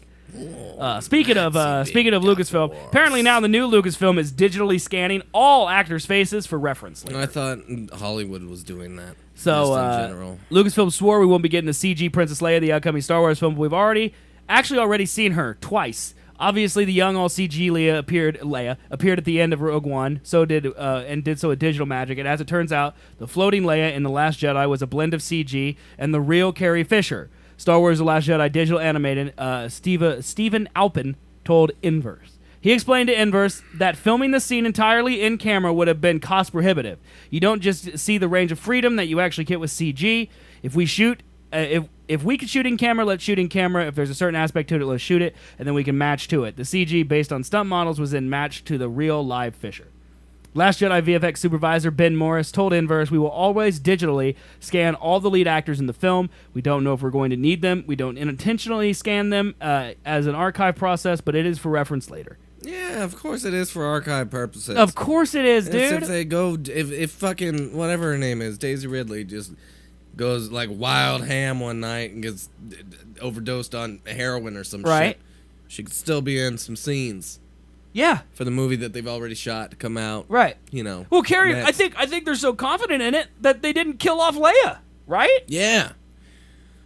Speaking of Lucasfilm, apparently now the new Lucasfilm is digitally scanning all actors' faces for reference later. I thought Hollywood was doing that. So, just in general. Lucasfilm swore we won't be getting the CG Princess Leia, the upcoming Star Wars film, but we've already seen her twice. Obviously, the young all CG Leia appeared at the end of Rogue One, did so with digital magic. And as it turns out, the floating Leia in The Last Jedi was a blend of CG and the real Carrie Fisher. Star Wars The Last Jedi digital animated Stephen Alpin told Inverse. He explained to Inverse that filming the scene entirely in camera would have been cost prohibitive. You don't just see the range of freedom that you actually get with CG. If we can shoot in camera, let's shoot in camera. If there's a certain aspect to it, let's shoot it, and then we can match to it. The CG based on stunt models was then matched to the real live Fisher. Last Jedi VFX supervisor Ben Morris told Inverse, we will always digitally scan all the lead actors in the film. We don't know if we're going to need them. We don't intentionally scan them as an archive process, but it is for reference later. Yeah, of course it is for archive purposes. Of course it is, dude. If they go, if fucking whatever her name is, Daisy Ridley, just goes like wild ham one night and gets overdosed on heroin or some shit, she could still be in some scenes. Yeah. For the movie that they've already shot to come out. Right. You know. Well, Carrie, next. I think they're so confident in it that they didn't kill off Leia, right? Yeah.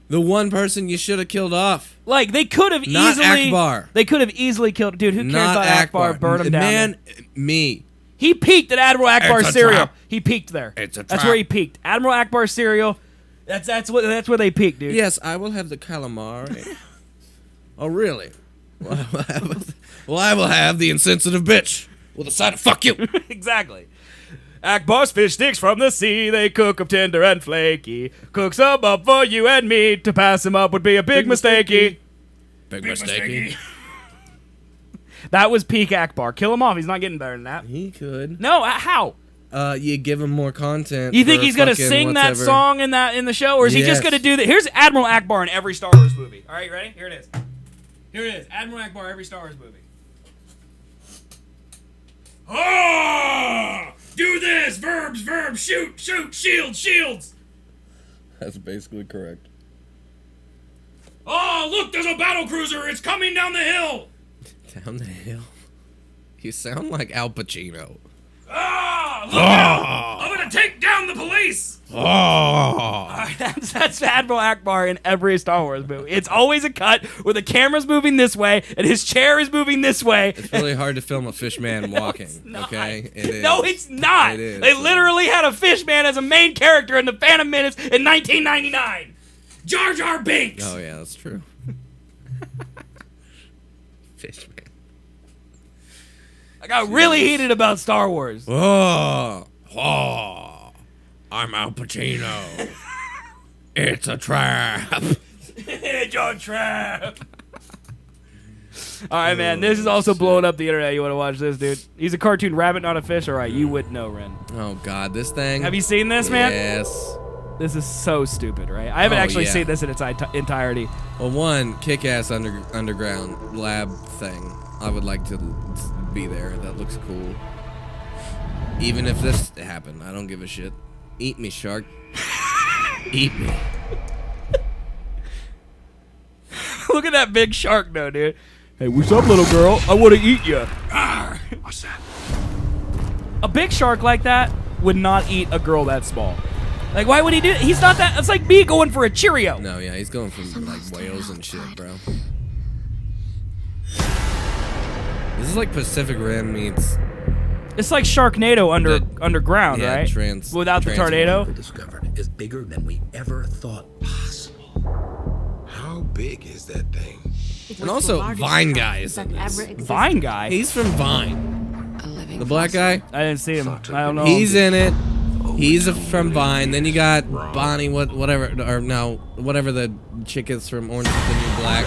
The one person you should have killed off. Like, they could have Not Akbar. They could have easily killed... Dude, who cares about Akbar? Burn him down. Man, me. He peaked at Admiral Akbar's cereal. Trap. He peaked there. It's a trap. That's where he peaked. Admiral Akbar's cereal. That's where they peaked, dude. Yes, I will have the calamari. Oh, really? Well, I will have the insensitive bitch with a side of fuck you. Exactly. Akbar's fish sticks from the sea. They cook 'em tender and flaky. Cooks 'em up for you and me. To pass 'em up would be a big mistakey. Big mistakey. That was peak Akbar. Kill him off. He's not getting better than that. He could. No, how? You give him more content. You think he's gonna sing that song in the show, or is he just gonna do that? Here's Admiral Akbar in every Star Wars movie. All right, you ready? Here it is. Here it is. Admiral Akbar, every Star Wars movie. Oh! Do this! Verbs, shoot, shields! That's basically correct. Oh, look, there's a battle cruiser! It's coming down the hill! Down the hill? You sound like Al Pacino. Ah! Look out! I'm gonna take down the police! Alright, that's Admiral Akbar in every Star Wars movie. It's always a cut where the camera's moving this way and his chair is moving this way. It's really hard to film a fish man walking. Okay? It is. No, it's not. It is. They literally had a fish man as a main character in the Phantom Menace in 1999. Jar Jar Binks. Oh yeah, that's true. Fish man. I got really heated about Star Wars. Oh, I'm Al Pacino. It's a trap. It's your trap. All right, man. This is also blowing up the internet. You want to watch this, dude? He's a cartoon rabbit, not a fish. All right, you would know, Ren. Oh God, this thing. Have you seen this, man? Yes. This is so stupid, right? I haven't actually seen this in its entirety. Well, one kick-ass underground lab thing. I would like to be there. That looks cool. Even if this happened, I don't give a shit. Eat me, shark. Eat me. Look at that big shark, though, dude. Hey, what's up, little girl? I want to eat you. What's that? A big shark like that would not eat a girl that small. Like, why would he do it? He's not that. It's like me going for a Cheerio. No, yeah, he's going for like whales and shit, bro. This is like Pacific Rim meets. It's like Sharknado underground, yeah, right? Without the tornado. Discovered is bigger than we ever thought possible. How big is that thing? And also, Vine Guy is in this. Vine Guy? He's from Vine. The black guy? I didn't see him. I don't know. He's in it. He's from Vine. Then you got Bonnie, whatever the chick is from Orange is the New Black.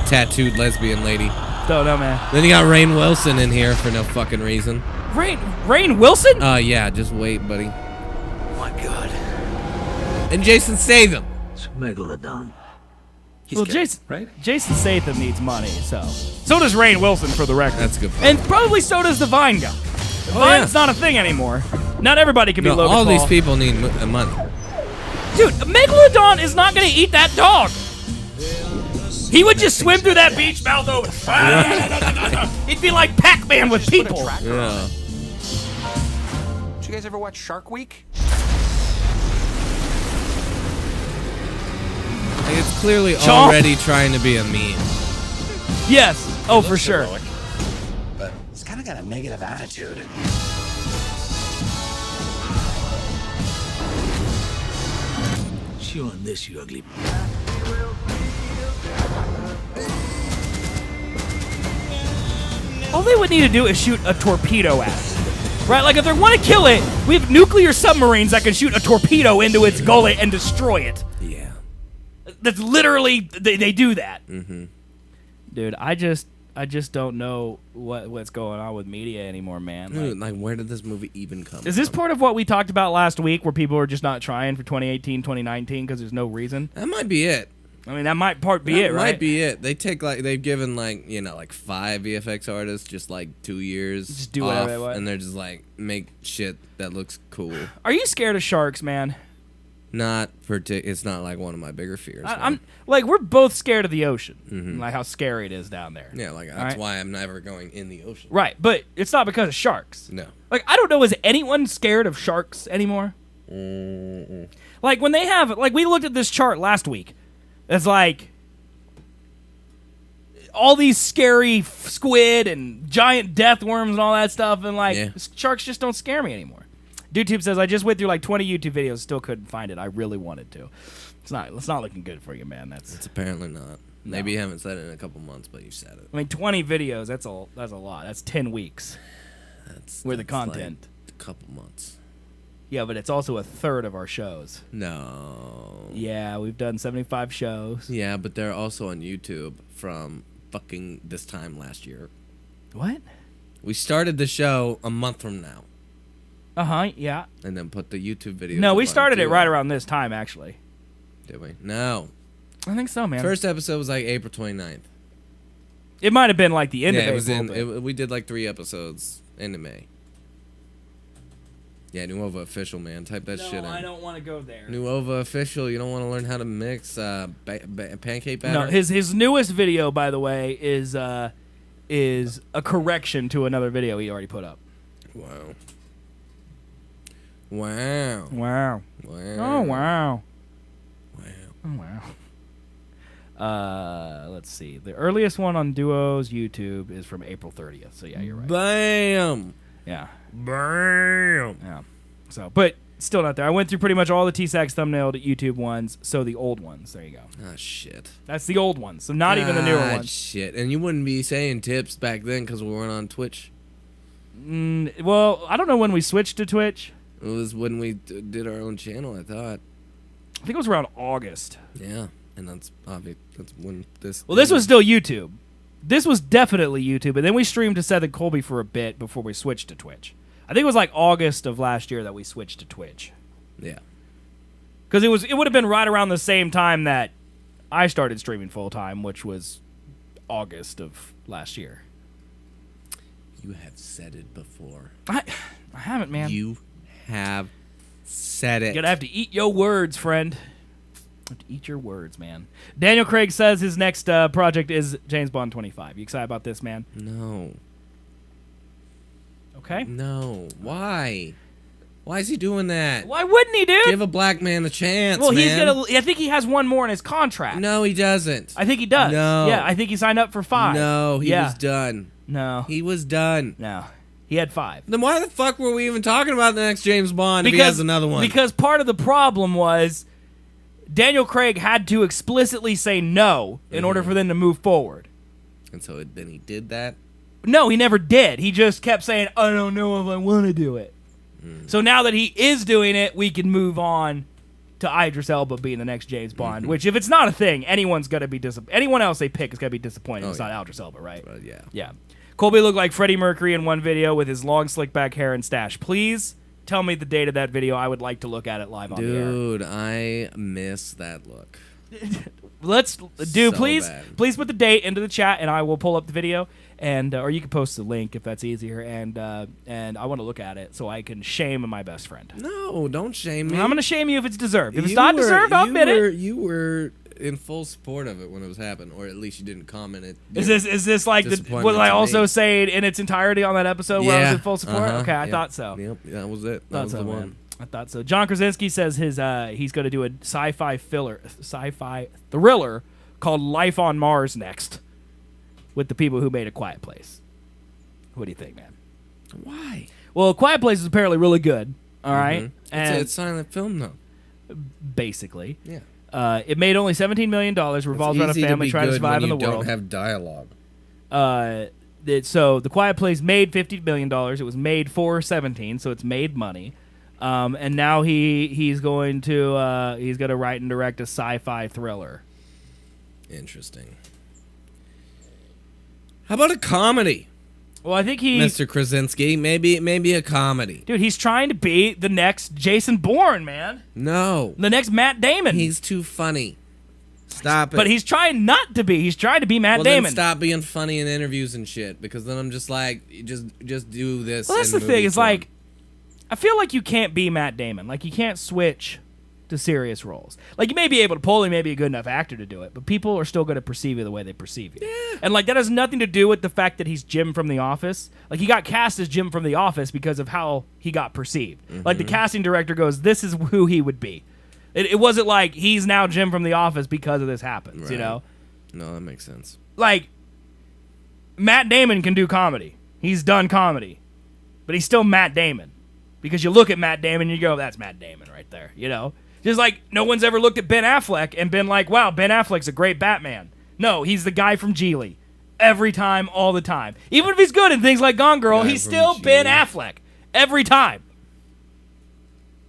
Tattooed lesbian lady. Don't know, man. Then you got Rainn Wilson in here for no fucking reason. Rainn Wilson? Yeah, just wait, buddy. My God. And Jason Statham. It's Megalodon. Well, Jason Statham needs money, so does Rainn Wilson, for the record. That's a good point. And probably so does the Vine guy. Vine's not a thing anymore. Not everybody can be Logan all Paul. these people need money. Dude, Megalodon is not going to eat that dog. He would just swim through that beach, mouth open. He'd be like Pac-Man with people. Yeah. Did you guys ever watch Shark Week? Like, it's clearly Chomp. already trying to be a meme. Yes. Oh, for sure. But it's kind of got a negative attitude. Chew on this, you ugly. All they would need to do is shoot a torpedo at it. Right? Like, if they want to kill it, we have nuclear submarines that can shoot a torpedo into its gullet and destroy it. Yeah. That's literally, they do that. Mm-hmm. Dude, I just don't know what's going on with media anymore, man. Dude, like, where did this movie even come Is this from? part of what we talked about last week, where people are just not trying for 2018, 2019 because there's no reason? That might be it. I mean, that might be it, right? That might be it. They take they've given like 5 VFX artists just like 2 years Just do off, whatever they want. and they're just like make shit that looks cool. Are you scared of sharks, man? It's not like one of my bigger fears. I'm like, we're both scared of the ocean, Mhm. like how scary it is down there. Yeah, like that's Right? why I'm never going in the ocean. Right, but it's not because of sharks. No. Like, I don't know, is anyone scared of sharks anymore? Mm-mm. Like, when they have, like, we looked at this chart last week. It's like all these scary squid and giant death worms and all that stuff, and like sharks just don't scare me anymore. DudeTube says, I just went through like 20 YouTube videos, still couldn't find it. I really wanted to. It's not looking good for you, man. It's apparently not. Maybe you haven't said it in a couple months, but you said it. I mean, 20 videos, that's a lot. That's 10 weeks. That's the content. Like a couple months. Yeah, but it's also a third of our shows. No. Yeah, we've done 75 shows. Yeah, but they're also on YouTube from fucking this time last year. What? We started the show a month from now. Uh-huh, yeah. And then put the YouTube video. No, we started it right around this time, actually. Did we? No. I think so, man. First episode was like April 29th. It might have been like the end of April. We did like 3 episodes into May. Yeah, Nuova Official, man. Type that shit in. No, I don't want to go there. Nuova Official. You don't want to learn how to mix pancake batter? No, his newest video, by the way, is a correction to another video he already put up. Wow. Wow. Wow. Wow. Oh, wow. Wow. Oh, wow. Let's see. The earliest one on Duo's YouTube is from April 30th. So, yeah, you're right. Bam. Yeah. Bam. Yeah. So, but still not there. I went through pretty much all the T-Sax thumbnailed YouTube ones, so the old ones. There you go. Ah, shit. That's the old ones, so not even the newer ones. Shit. And you wouldn't be saying tips back then because we weren't on Twitch? Well, I don't know when we switched to Twitch. It was when we did our own channel, I thought. I think it was around August. Yeah, and that's obvious. That's when this... Well, this was still YouTube. This was definitely YouTube, and then we streamed to Seth and Colby for a bit before we switched to Twitch. I think it was like August of last year that we switched to Twitch. Yeah. Because it would have been right around the same time that I started streaming full-time, which was August of last year. You have said it before. I haven't, man. You have Said it. You're gonna have to eat your words, friend. Have to eat your words, man. Daniel Craig says his next project is James Bond 25. You excited about this, man? No. Okay. No. Why? Why is he doing that? Why wouldn't he, dude? Give a black man a chance, well, man. he's gonna. I think he has one more in his contract. No, he doesn't. I think he does. No. Yeah, I think he signed up for 5. No, he was done. No. He was done. No. He had 5. Then why the fuck were we even talking about the next James Bond if he has another one? Because part of the problem was Daniel Craig had to explicitly say no in order for them to move forward. And so then he did that? No, he never did. He just kept saying, I don't know if I want to do it. So now that he is doing it, we can move on to Idris Elba being the next James Bond, which if it's not a thing, anyone's going to be disappointed. Anyone else they pick is going to be disappointed. It's not Idris Elba, right? Yeah. Yeah. Colby looked like Freddie Mercury in one video with his long slick back hair and stash. Please tell me the date of that video. I would like to look at it live on the air. Dude, I miss that look. Please bad. please put the date into the chat and I will pull up the video and or you can post the link if that's easier and I want to look at it so I can shame my best friend. No, don't shame me. I'm going to shame you if it's deserved. If it's not deserved, I'll admit it. You were in full support of it when it was happening, or at least you didn't comment it. Is this like was I also saying in its entirety on that episode where I was in full support? Okay, I thought so. Yep, that was it. That was the one. Man. I thought so. John Krasinski says he's going to do a sci-fi thriller called Life on Mars next with the people who made A Quiet Place. What do you think, man? Why? Well, A Quiet Place is apparently really good. All right, and it's silent film though. Basically, yeah. It made only $17 million. Revolves around a family trying to survive in the world. Don't have dialogue. So The Quiet Place made $50 million. It was made for 17, so it's made money. And now he's going to write and direct a sci-fi thriller. Interesting. How about a comedy? Well, I think Mr. Krasinski, maybe a comedy. Dude, he's trying to be the next Jason Bourne, man. No. The next Matt Damon. He's too funny. Stop it. But he's trying not to be. He's trying to be Matt Damon. Then stop being funny in interviews and shit, because then I'm just like, just do this. Well, that's the thing. It's like, I feel like you can't be Matt Damon. Like, you can't switch to serious roles. Like, you may be able to pull, he may be a good enough actor to do it, but people are still going to perceive you the way they perceive you. Yeah. And, like, that has nothing to do with the fact that he's Jim from The Office. Like, he got cast as Jim from The Office because of how he got perceived. Like, the casting director goes, this is who he would be. It wasn't like he's now Jim from The Office because of this happens, you know? No, that makes sense. Like, Matt Damon can do comedy. He's done comedy. But he's still Matt Damon. Because you look at Matt Damon and you go, that's Matt Damon right there, you know? Just like no one's ever looked at Ben Affleck and been like, wow, Ben Affleck's a great Batman. No, he's the guy from Geely. Every time, all the time. Even if he's good in things like Gone Girl, he's still Ben Affleck. Every time.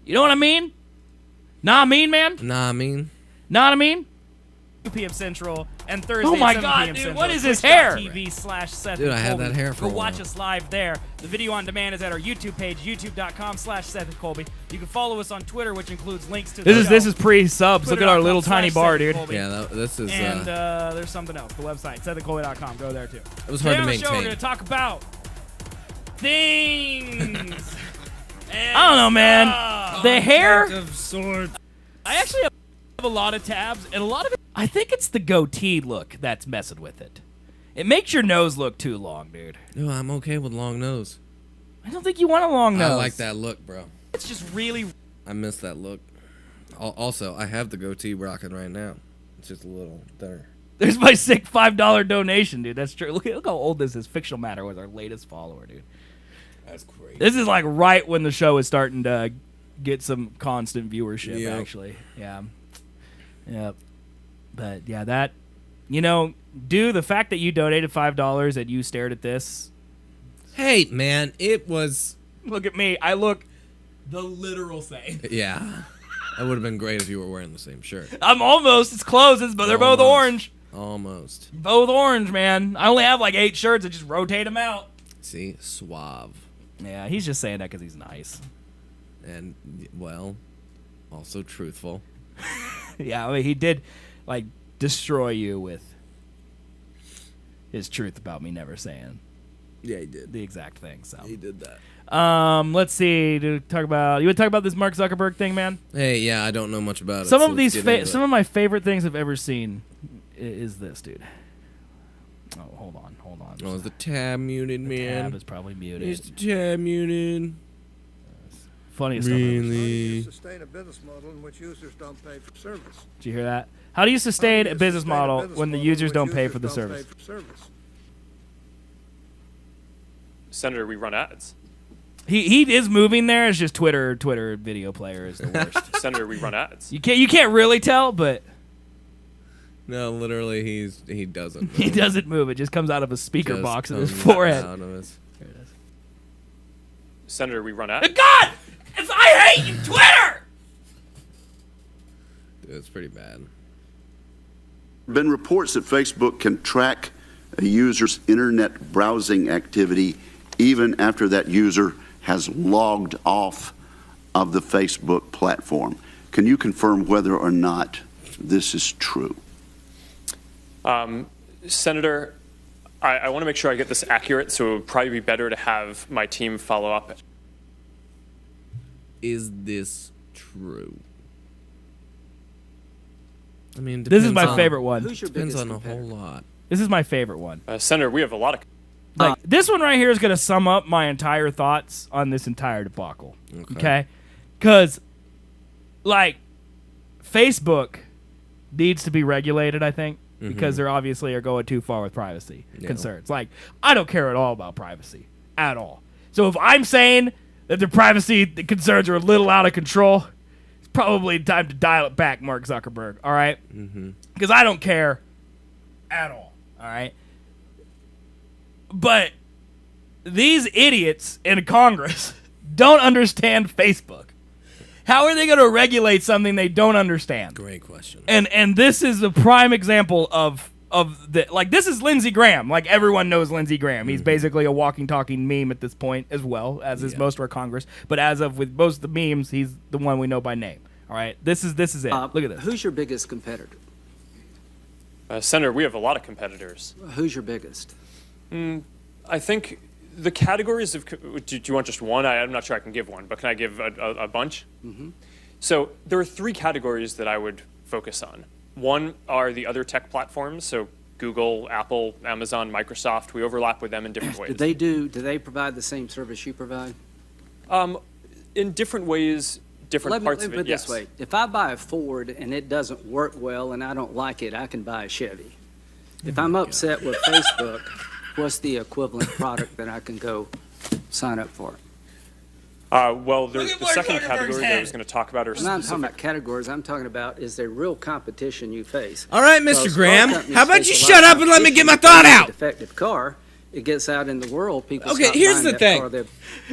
You know what I mean? Nah, I mean, man? Nah, I mean? Know what I mean? 2 p.m. Central and Thursday Oh my at 7 God, p.m. dude, Central. what is his hair? Twitch.tv/Seth. Dude, I had that hair for a Go watch while. us live there. The video on demand is at our YouTube page, youtube.com/Seth and Colby. You can follow us on Twitter, which includes links to the show. This is pre-subs. Look at our little tiny bar, dude. Yeah, this is... And there's something else. The website, SethandColby.com. Go there, too. It was hard to Today on the maintain. show, we're going to talk about things. I don't know, man. The hair... I actually have a lot of tabs, and a lot of it, I think it's the goatee look that's messing with it. It makes your nose look too long, dude. No, I'm okay with long nose. I don't think you want a long nose. I like that look, bro. It's just really... I miss that look. Also, I have the goatee rocking right now. It's just a little there. There's my sick $5 donation, dude. That's true. Look how old this is. Fictional Matter was our latest follower, dude. That's crazy. This is like right when the show is starting to get some constant viewership, actually. Yeah. Yep. But yeah, that, you know, dude, the fact that you donated $5 and you stared at this. Hey, man, it was... Look at me. I look the literal same. Yeah. That would have been great if you were wearing the same shirt. I'm almost. It's close, but they're both orange. Almost. Both orange, man. I only have like 8 shirts. I just rotate them out. See? Suave. Yeah, he's just saying that because he's nice. And, well, also truthful. Yeah, I mean, he did, like, destroy you with his truth about me never saying Yeah, he did. the exact thing. So He did that. Let's see. You would talk about this Mark Zuckerberg thing, man? Hey, yeah, I don't know much about it. Some so of let's these, get into some it. of my favorite things I've ever seen is this, dude. Oh, hold on. Oh, is the tab muted, man? Tab is probably muted. Is the tab muted? Funniest stuff I've ever seen. Really? Sustain a business model in which users don't pay for service. Did you hear that? How do you sustain a business model when the users don't pay for the service? Senator, we run ads. He is moving there. It's just Twitter video player is the worst. Senator, we run ads. You can't really tell, but No, literally, he doesn't move. he doesn't move. It just comes out of a speaker Just box in his comes forehead. out of his- There it is. Senator, we run ads. God, I hate you, Twitter. Dude, it's pretty bad. Been reports that Facebook can track a user's internet browsing activity even after that user has logged off of the Facebook platform. Can you confirm whether or not this is true? Senator, I want to make sure I get this accurate, so it would probably be better to have my team follow up. Is this true? I mean, This is depends my on- favorite one. Depends on a whole lot. This is my favorite one. Senator, we have a lot of... Like this one right here is going to sum up my entire thoughts on this entire debacle. Okay? Because, like, Facebook needs to be regulated, I think, because they're obviously are going too far with privacy concerns. Like, I don't care at all about privacy. At all. So if I'm saying that the privacy concerns are a little out of control, it's probably time to dial it back, Mark Zuckerberg. All right? Because I don't care at all. All right? But these idiots in Congress don't understand Facebook. How are they going to regulate something they don't understand? Great question. And this is a prime example of the, like, this is Lindsey Graham. Like, everyone knows Lindsey Graham. He's basically a walking, talking meme at this point as well, as is most of our Congress. But as of with most of the memes, he's the one we know by name. All right? This is it. Look at this. Who's your biggest competitor? Senator, we have a lot of competitors. Who's your biggest? I think the categories of... Do you want just one? I'm not sure I can give one, but can I give a bunch? So there are three categories that I would focus on. One are the other tech platforms, so Google, Apple, Amazon, Microsoft. We overlap with them in different ways. Do they provide the same service you provide? In different ways, different parts of it, Let me put it yes. this way. If I buy a Ford and it doesn't work well and I don't like it, I can buy a Chevy. If I'm upset with Facebook, what's the equivalent product that I can go sign up for? Well, the second category that I was going to talk about are I'm not talking about categories. I'm talking about, is there real competition you face? All right, Mr. Because Graham, car companies how about face you a lot shut of up and let me get my competition thought because out? a defective car, it gets out in the world. People Okay, stop here's buying the that thing. car. They're-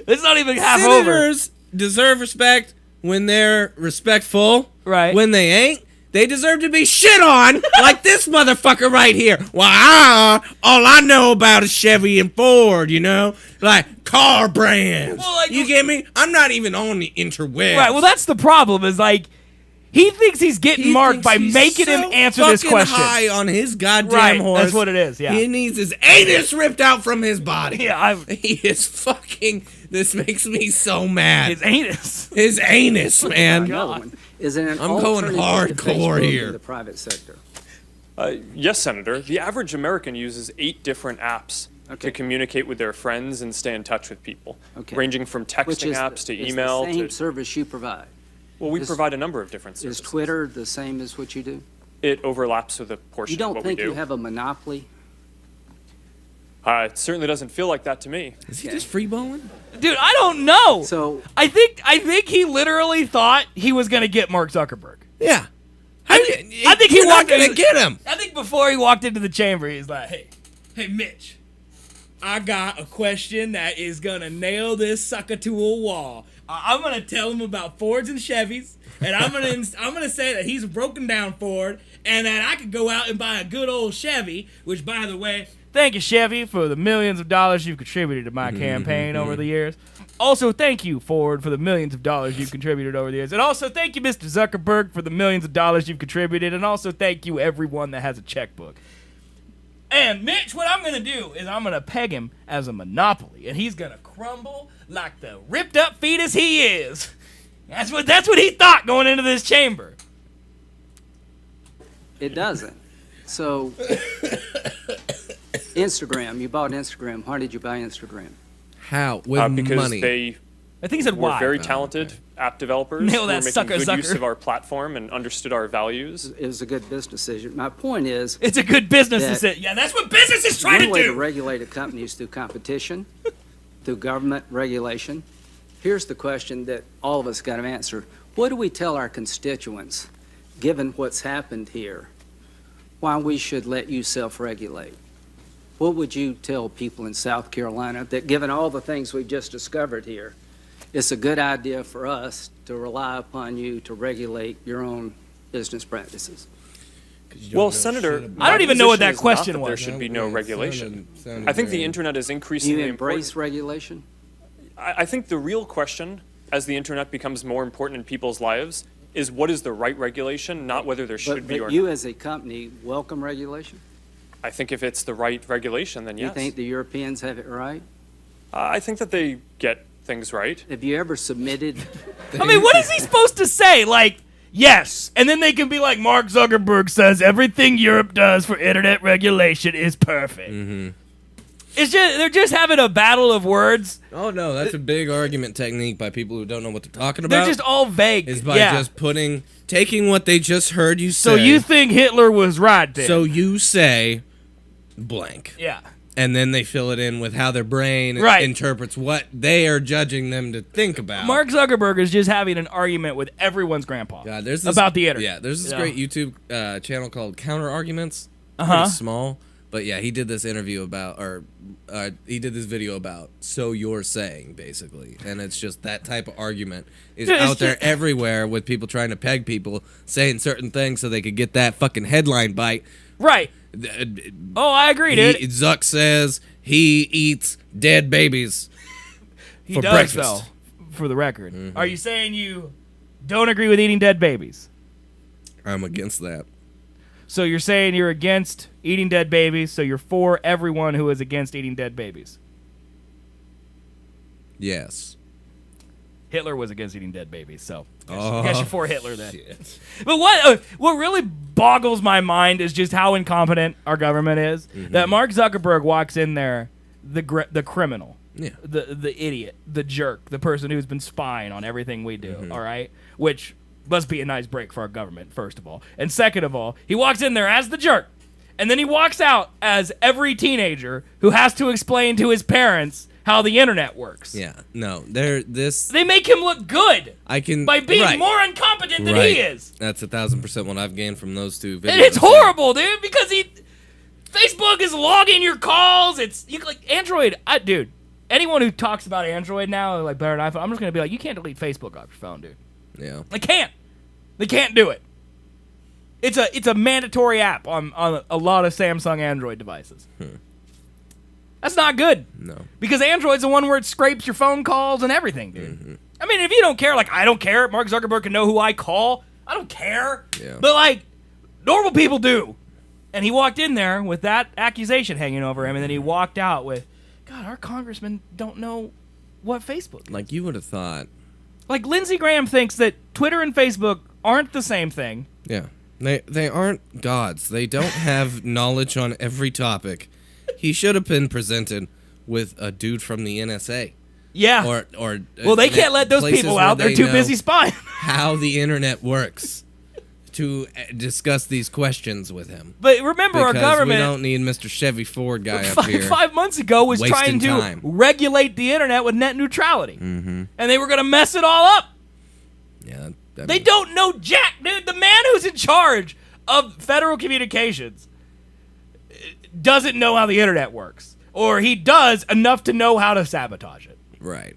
It's not even half over. Senators deserve respect when they're respectful. Right. When they ain't, they deserve to be shit on like this motherfucker right here. Well, all I know about is Chevy and Ford, you know? Like, car brands. Well, like, you get me? I'm not even on the interwebs. Right, well, that's the problem, is, like, he thinks he's getting marked by making him answer this question. High on his goddamn Right, horse. that's what it is, yeah. He needs his anus ripped out from his body. Yeah, he is fucking. This makes me so mad. His anus. His anus, man. Another one. Is it an I'm going alternative to hardcore Facebook here. in the private sector? Yes, Senator. The average American uses 8 different apps to communicate with their friends and stay in touch with people, ranging from Which texting is apps to is email the same to... service you provide. Well, we Is- provide a number of different Is services. Twitter the same as what you do? It overlaps with a portion You of don't what think we do. you have a monopoly? It certainly doesn't feel like that to me. Is he just freeballing? Dude, I don't know. So I think he literally thought he was going to get Mark Zuckerberg. Yeah. I think he You're not walked gonna in- get him. I think before he walked into the chamber, he's like, hey, Mitch, I got a question that is going to nail this sucker to a wall. I'm going to tell him about Fords and Chevys, and I'm going to say that he's a broken down Ford, and that I could go out and buy a good old Chevy, which, by the way, thank you, Chevy, for the millions of dollars you've contributed to my campaign over the years. Also, thank you, Ford, for the millions of dollars you've contributed over the years. And also, thank you, Mr. Zuckerberg, for the millions of dollars you've contributed. And also, thank you, everyone that has a checkbook. And Mitch, what I'm going to do is I'm going to peg him as a monopoly, and he's going to crumble like the ripped up fetus he is. That's what he thought going into this chamber. It doesn't. So, Instagram, you bought Instagram. How did you buy Instagram? How? With because money. I think he said we're why. very talented app developers. Nail who that were making sucker, good use sucker. of our platform and understood our values. It was a good business decision. My point is, It's a good business decision. Yeah, that's what business is trying one to way to do. regulate a company is through competition, through government regulation. Here's the question that all of us got to answer. What do we tell our constituents, given what's happened here, why we should let you self-regulate? What would you tell people in South Carolina that, given all the things we've just discovered here, it's a good idea for us to rely upon you to regulate your own business practices? Well, Senator, I don't even know what that my position is not question that was. There should be no regulation. sounded I think the very- internet is Do increasingly you embrace important. regulation? I think the real question, as the internet becomes more important in people's lives, is what is the right regulation, not whether there should be or But you not. as a company welcome regulation? I think if it's the right regulation, then You yes. think the Europeans have it right? I think that they get things right. Have you ever submitted? I mean, what is he supposed to say? Like, yes. And then they can be like, Mark Zuckerberg says everything Europe does for internet regulation is perfect. Mm-hmm. It's just they're just having a battle of words. Oh no, that's a big argument technique by people who don't know what they're talking about. They're just all vague. Is by yeah. just taking what they just heard you say. So you think Hitler was right then? So you say blank. Yeah. And then they fill it in with how their brain Right. interprets what they are judging them to think about. Mark Zuckerberg is just having an argument with everyone's grandpa God, there's this, about the internet. Yeah, there's this Yeah. great YouTube channel called Counter Arguments. Uh-huh. Pretty small, but yeah, he did this interview about, or he did this video about "So You're Saying," basically, and it's just that type of argument is It's out there just- everywhere with people trying to peg people, saying certain things so they could get that fucking headline bite. Right. Oh, I agree, dude. Zuck says he eats dead babies He for does, breakfast. though, for the record. Mhm. Are you saying you don't agree with eating dead babies? I'm against that. So you're saying you're against eating dead babies, so you're for everyone who is against eating dead babies. Yes. Hitler was against eating dead babies, so Oh, I guess you're for Hitler then. But what really boggles my mind is just how incompetent our government is. Mm-hmm. That Mark Zuckerberg walks in there, the criminal, Yeah. the idiot, the jerk, the person who's been spying on everything we do. Mm-hmm. All right, which must be a nice break for our government, first of all, and second of all, he walks in there as the jerk, and then he walks out as every teenager who has to explain to his parents how the internet works. Yeah. No. This. They make him look good I can by being right. more incompetent than Right. he is. That's 1,000% what I've gained from those two videos. And it's horrible, dude, because Facebook is logging your calls. It's like Android. Dude, anyone who talks about Android now, like better than iPhone, I'm just gonna be like, you can't delete Facebook off your phone, dude. Yeah. They can't. They can't do it. It's a mandatory app on a lot of Samsung Android devices. That's not good. No. Because Android's the one where it scrapes your phone calls and everything, dude. I mean, if you don't care, like I don't care, Mark Zuckerberg can know who I call. I don't care. Yeah. But like normal people do. And he walked in there with that accusation hanging over him, and then he walked out with, God, our congressmen don't know what Facebook is. Like you would have thought. Like Lindsey Graham thinks that Twitter and Facebook aren't the same thing. Yeah. They aren't gods. They don't have knowledge on every topic. He should have been presented with a dude from the NSA. Yeah. Or well, they can't let those places people where out. They're they too know busy spying. how the internet works to discuss these questions with him. But remember, our Because government we don't need Mr. Chevy Ford guy up here. 5 months ago was trying wasting to time. regulate the internet with net neutrality. Mm-hmm. And they were going to mess it all up. Yeah. They don't know jack, dude. The man who's in charge of federal communications doesn't know how the internet works. Or he does enough to know how to sabotage it. Right.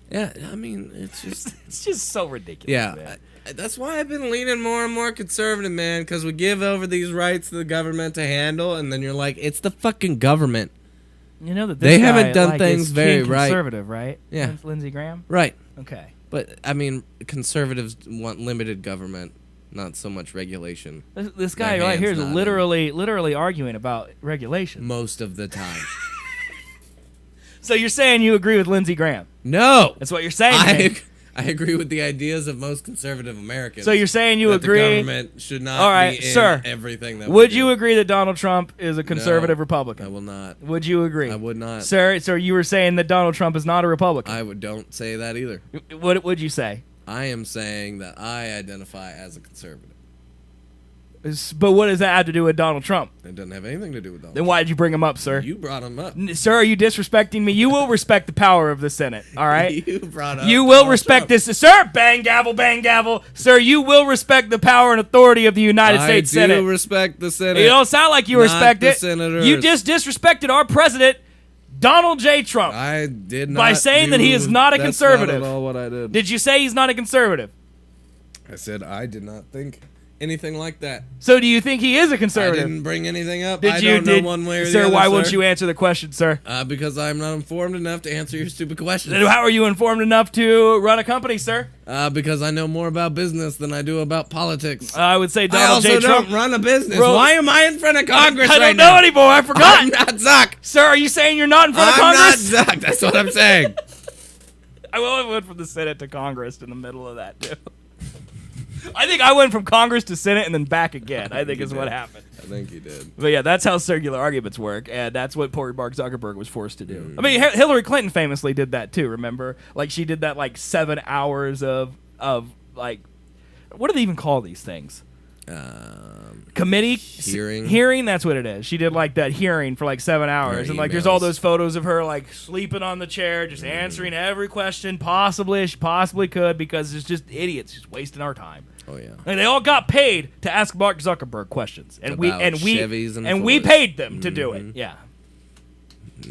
Yeah, I mean, it's just... It's just so ridiculous, Yeah, man. that's why I've been leaning more and more conservative, man, because we give over these rights to the government to handle, and then you're like, it's the fucking government. You know that They this haven't guy, done like, things is very keen right. conservative, right? Yeah. Lindsey Graham? Right. Okay. But, I mean, conservatives want limited government not so much regulation. This guy Their right here is hand's not literally arguing about regulation. most of the time. So you're saying you agree with Lindsey Graham? No, That's what you're saying. I agree with the ideas of most conservative Americans. So you're saying you that agree? The government should not All right, be in sir. everything that Would we you do. agree that Donald Trump is a conservative Republican? I will not. Would you agree? I would not. Sir, you were saying that Donald Trump is not a Republican. Don't say that either. What would you say? I am saying that I identify as a conservative. But what does that have to do with Donald Trump? It doesn't have anything to do with Donald Then why did you bring him up, sir? You brought him up. Sir, are you disrespecting me? You will respect the power of the Senate, all right? You brought up You will Donald respect Trump. this. Sir, bang, gavel, bang, gavel. Sir, you will respect the power and authority of the United States Senate. I do respect the Senate. You don't sound like you not respect the it. senators. You just disrespected our president, Donald J. Trump. I did not. By saying that he is not a That's conservative. Not at all what I did. Did you say he's not a conservative? I said I did not think anything like that. So do you think he is a conservative? I didn't bring anything up. Did I you, don't know one way or the sir, other, why sir. won't you answer the question, sir? Because I'm not informed enough to answer your stupid questions. Then how are you informed enough to run a company, sir? Because I know more about business than I do about politics. I would say I Donald also J. Trump. don't run a business. Bro, Why am I in front of Congress I don't right know now? anymore. I forgot. I'm not Zuck. Sir, are you saying you're not in front of Congress? I'm not Zuck. That's what I'm saying. I went from the Senate to Congress in the middle of that, too. I think I went from Congress to Senate and then back again. I think is what happened. I think you did. But yeah, that's how circular arguments work, and that's what poor Mark Zuckerberg was forced to do. I mean, Hillary Clinton famously did that too. Remember, like she did that like 7 hours of like, what do they even call these things? Committee hearing. That's what it is. She did like that hearing for like 7 hours, and like there's all those photos of her like sleeping on the chair, just answering every question she possibly could, because it's just idiots just wasting our time. Oh yeah. And they all got paid to ask Mark Zuckerberg questions, and About we Chevys and and we Fords. paid them to do it. Yeah.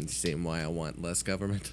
Same why I want less government.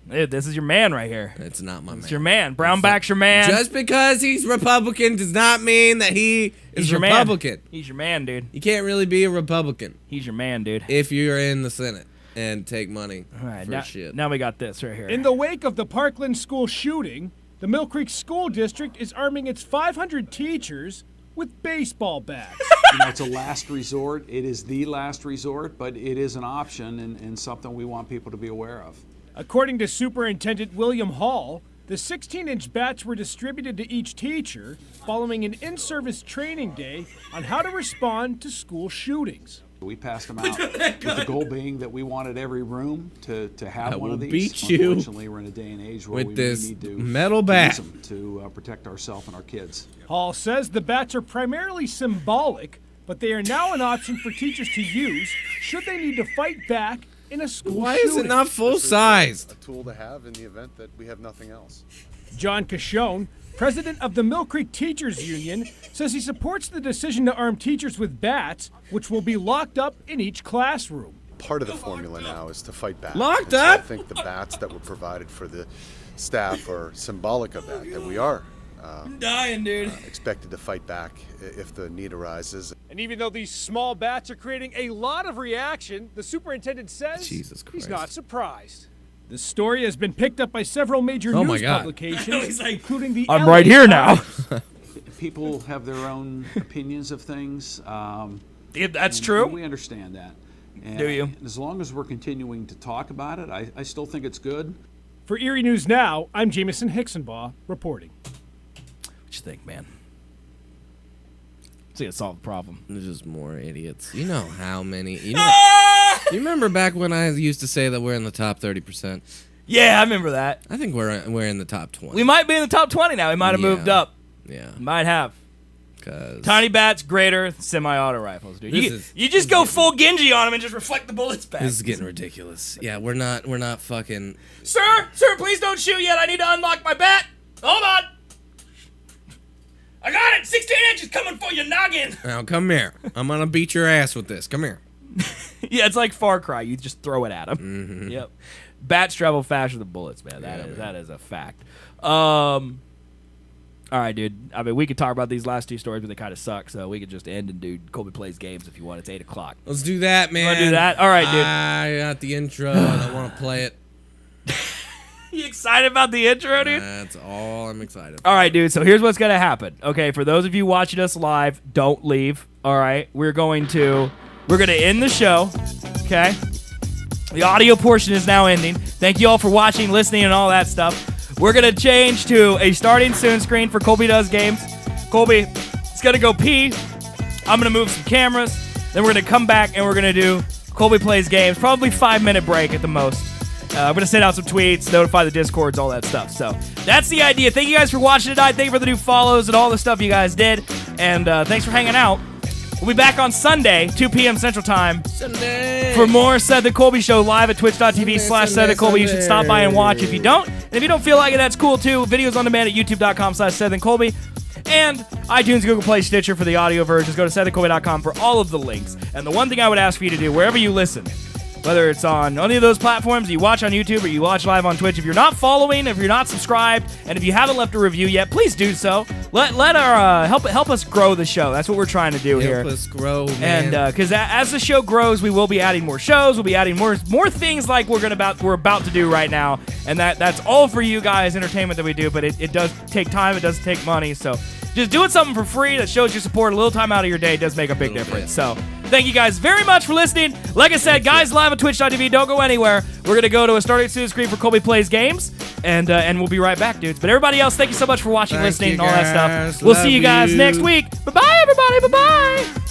Dude, this is your man right here. It's not my man. It's your man. Brownback's your man. Just because he's Republican does not mean that he is your Republican. Man. He's your man, dude. You can't really be a Republican. He's your man, dude. If you're in the Senate and take money All right, for shit. Now we got this right here. In the wake of the Parkland school shooting, the Mill Creek School District is arming its 500 teachers with baseball bats. It's a last resort. It is the last resort, but it is an option and something we want people to be aware of. According to Superintendent William Hall, the 16-inch bats were distributed to each teacher following an in-service training day on how to respond to school shootings. We passed them out with the goal being that we wanted every room to have one of these. Beat you Unfortunately, we're in a day and age where with we this need to metal bat use them to protect ourselves and our kids. Hall says the bats are primarily symbolic, but they are now an option for teachers to use should they need to fight back in a school Why shooting. is it not full-sized? A tool to have in the event that we have nothing else. John Cashone, president of the Mill Creek Teachers Union, says he supports the decision to arm teachers with bats, which will be locked up in each classroom. Part of the formula now is to fight back. Locked And so up? I think the bats that were provided for the staff are symbolic of that we are I'm dying, dude. expected to fight back if the need arises. And even though these small bats are creating a lot of reaction, the superintendent says Jesus Christ. he's not surprised. The story has been picked up by several major Oh my news God. publications, including the I'm LA right here now. People have their own opinions of things. That's and true. We understand that. And Do you? As long as we're continuing to talk about it, I still think it's good. For Erie News Now, I'm Jameson Hicksonbaugh reporting. What you think, man? See, it solved the problem. There's just more idiots. You know how many? You remember back when I used to say that we're in the top 30%? Yeah, I remember that. I think we're in the top 20. We might be in the top 20 now. We might have moved up. Yeah. Might have. Cause Tiny bats, greater semi-auto rifles, dude. You just go full Genji on them and just reflect the bullets back. This is getting ridiculous. Yeah, we're not fucking. Sir, please don't shoot yet. I need to unlock my bat. Hold on. I got it. 16 inches coming for your noggin. Now come here. I'm gonna beat your ass with this. Come here. Yeah, it's like Far Cry. You just throw it at them. Mm-hmm. Yep. Bats travel faster than bullets, man. That is a fact. All right, dude. I mean, we could talk about these last two stories, but they kind of suck, so we could just end and do Colby Plays Games if you want. It's 8 o'clock. Let's do that, man. Want to do that? All right, dude. I got the intro and I want to play it. You excited about the intro, dude? That's all I'm excited about. All right, dude. So here's what's gonna happen. Okay, for those of you watching us live, don't leave. All right, we're gonna end the show. Okay, the audio portion is now ending. Thank you all for watching, listening, and all that stuff. We're gonna change to a starting soon screen for Colby Does Games. Colby is gonna go pee. I'm gonna move some cameras. Then we're gonna come back and we're gonna do Colby Plays Games. Probably 5-minute break at the most. I'm going to send out some tweets, notify the Discords, all that stuff. So that's the idea. Thank you guys for watching tonight. Thank you for the new follows and all the stuff you guys did. And thanks for hanging out. We'll be back on Sunday, 2 p.m. Central Time. Sunday. For more Seth and Colby Show live at twitch.tv/Seth and Colby. You should stop by and watch if you don't. And if you don't feel like it, that's cool too. Videos on demand at youtube.com/Seth and Colby. And iTunes, Google Play, Stitcher for the audio versions. Go to sethandcolby.com for all of the links. And the one thing I would ask for you to do, wherever you listen, whether it's on any of those platforms, you watch on YouTube or you watch live on Twitch, if you're not following, if you're not subscribed, and if you haven't left a review yet, please do so. Let our help us grow the show. That's what we're trying to do here. Help us grow, man. And because as the show grows, we will be adding more shows. We'll be adding more things like we're about to do right now. And that's all for you guys, entertainment that we do. But it does take time. It does take money. So just doing something for free that shows your support, a little time out of your day does make a big difference. So thank you guys very much for listening. Like I said, guys, live at twitch.tv. Don't go anywhere. We're going to go to a starting soon screen for Colby Plays Games. And we'll be right back, dudes. But everybody else, thank you so much for watching, listening, and all that stuff. We'll see you guys next week. Bye-bye, everybody. Bye-bye.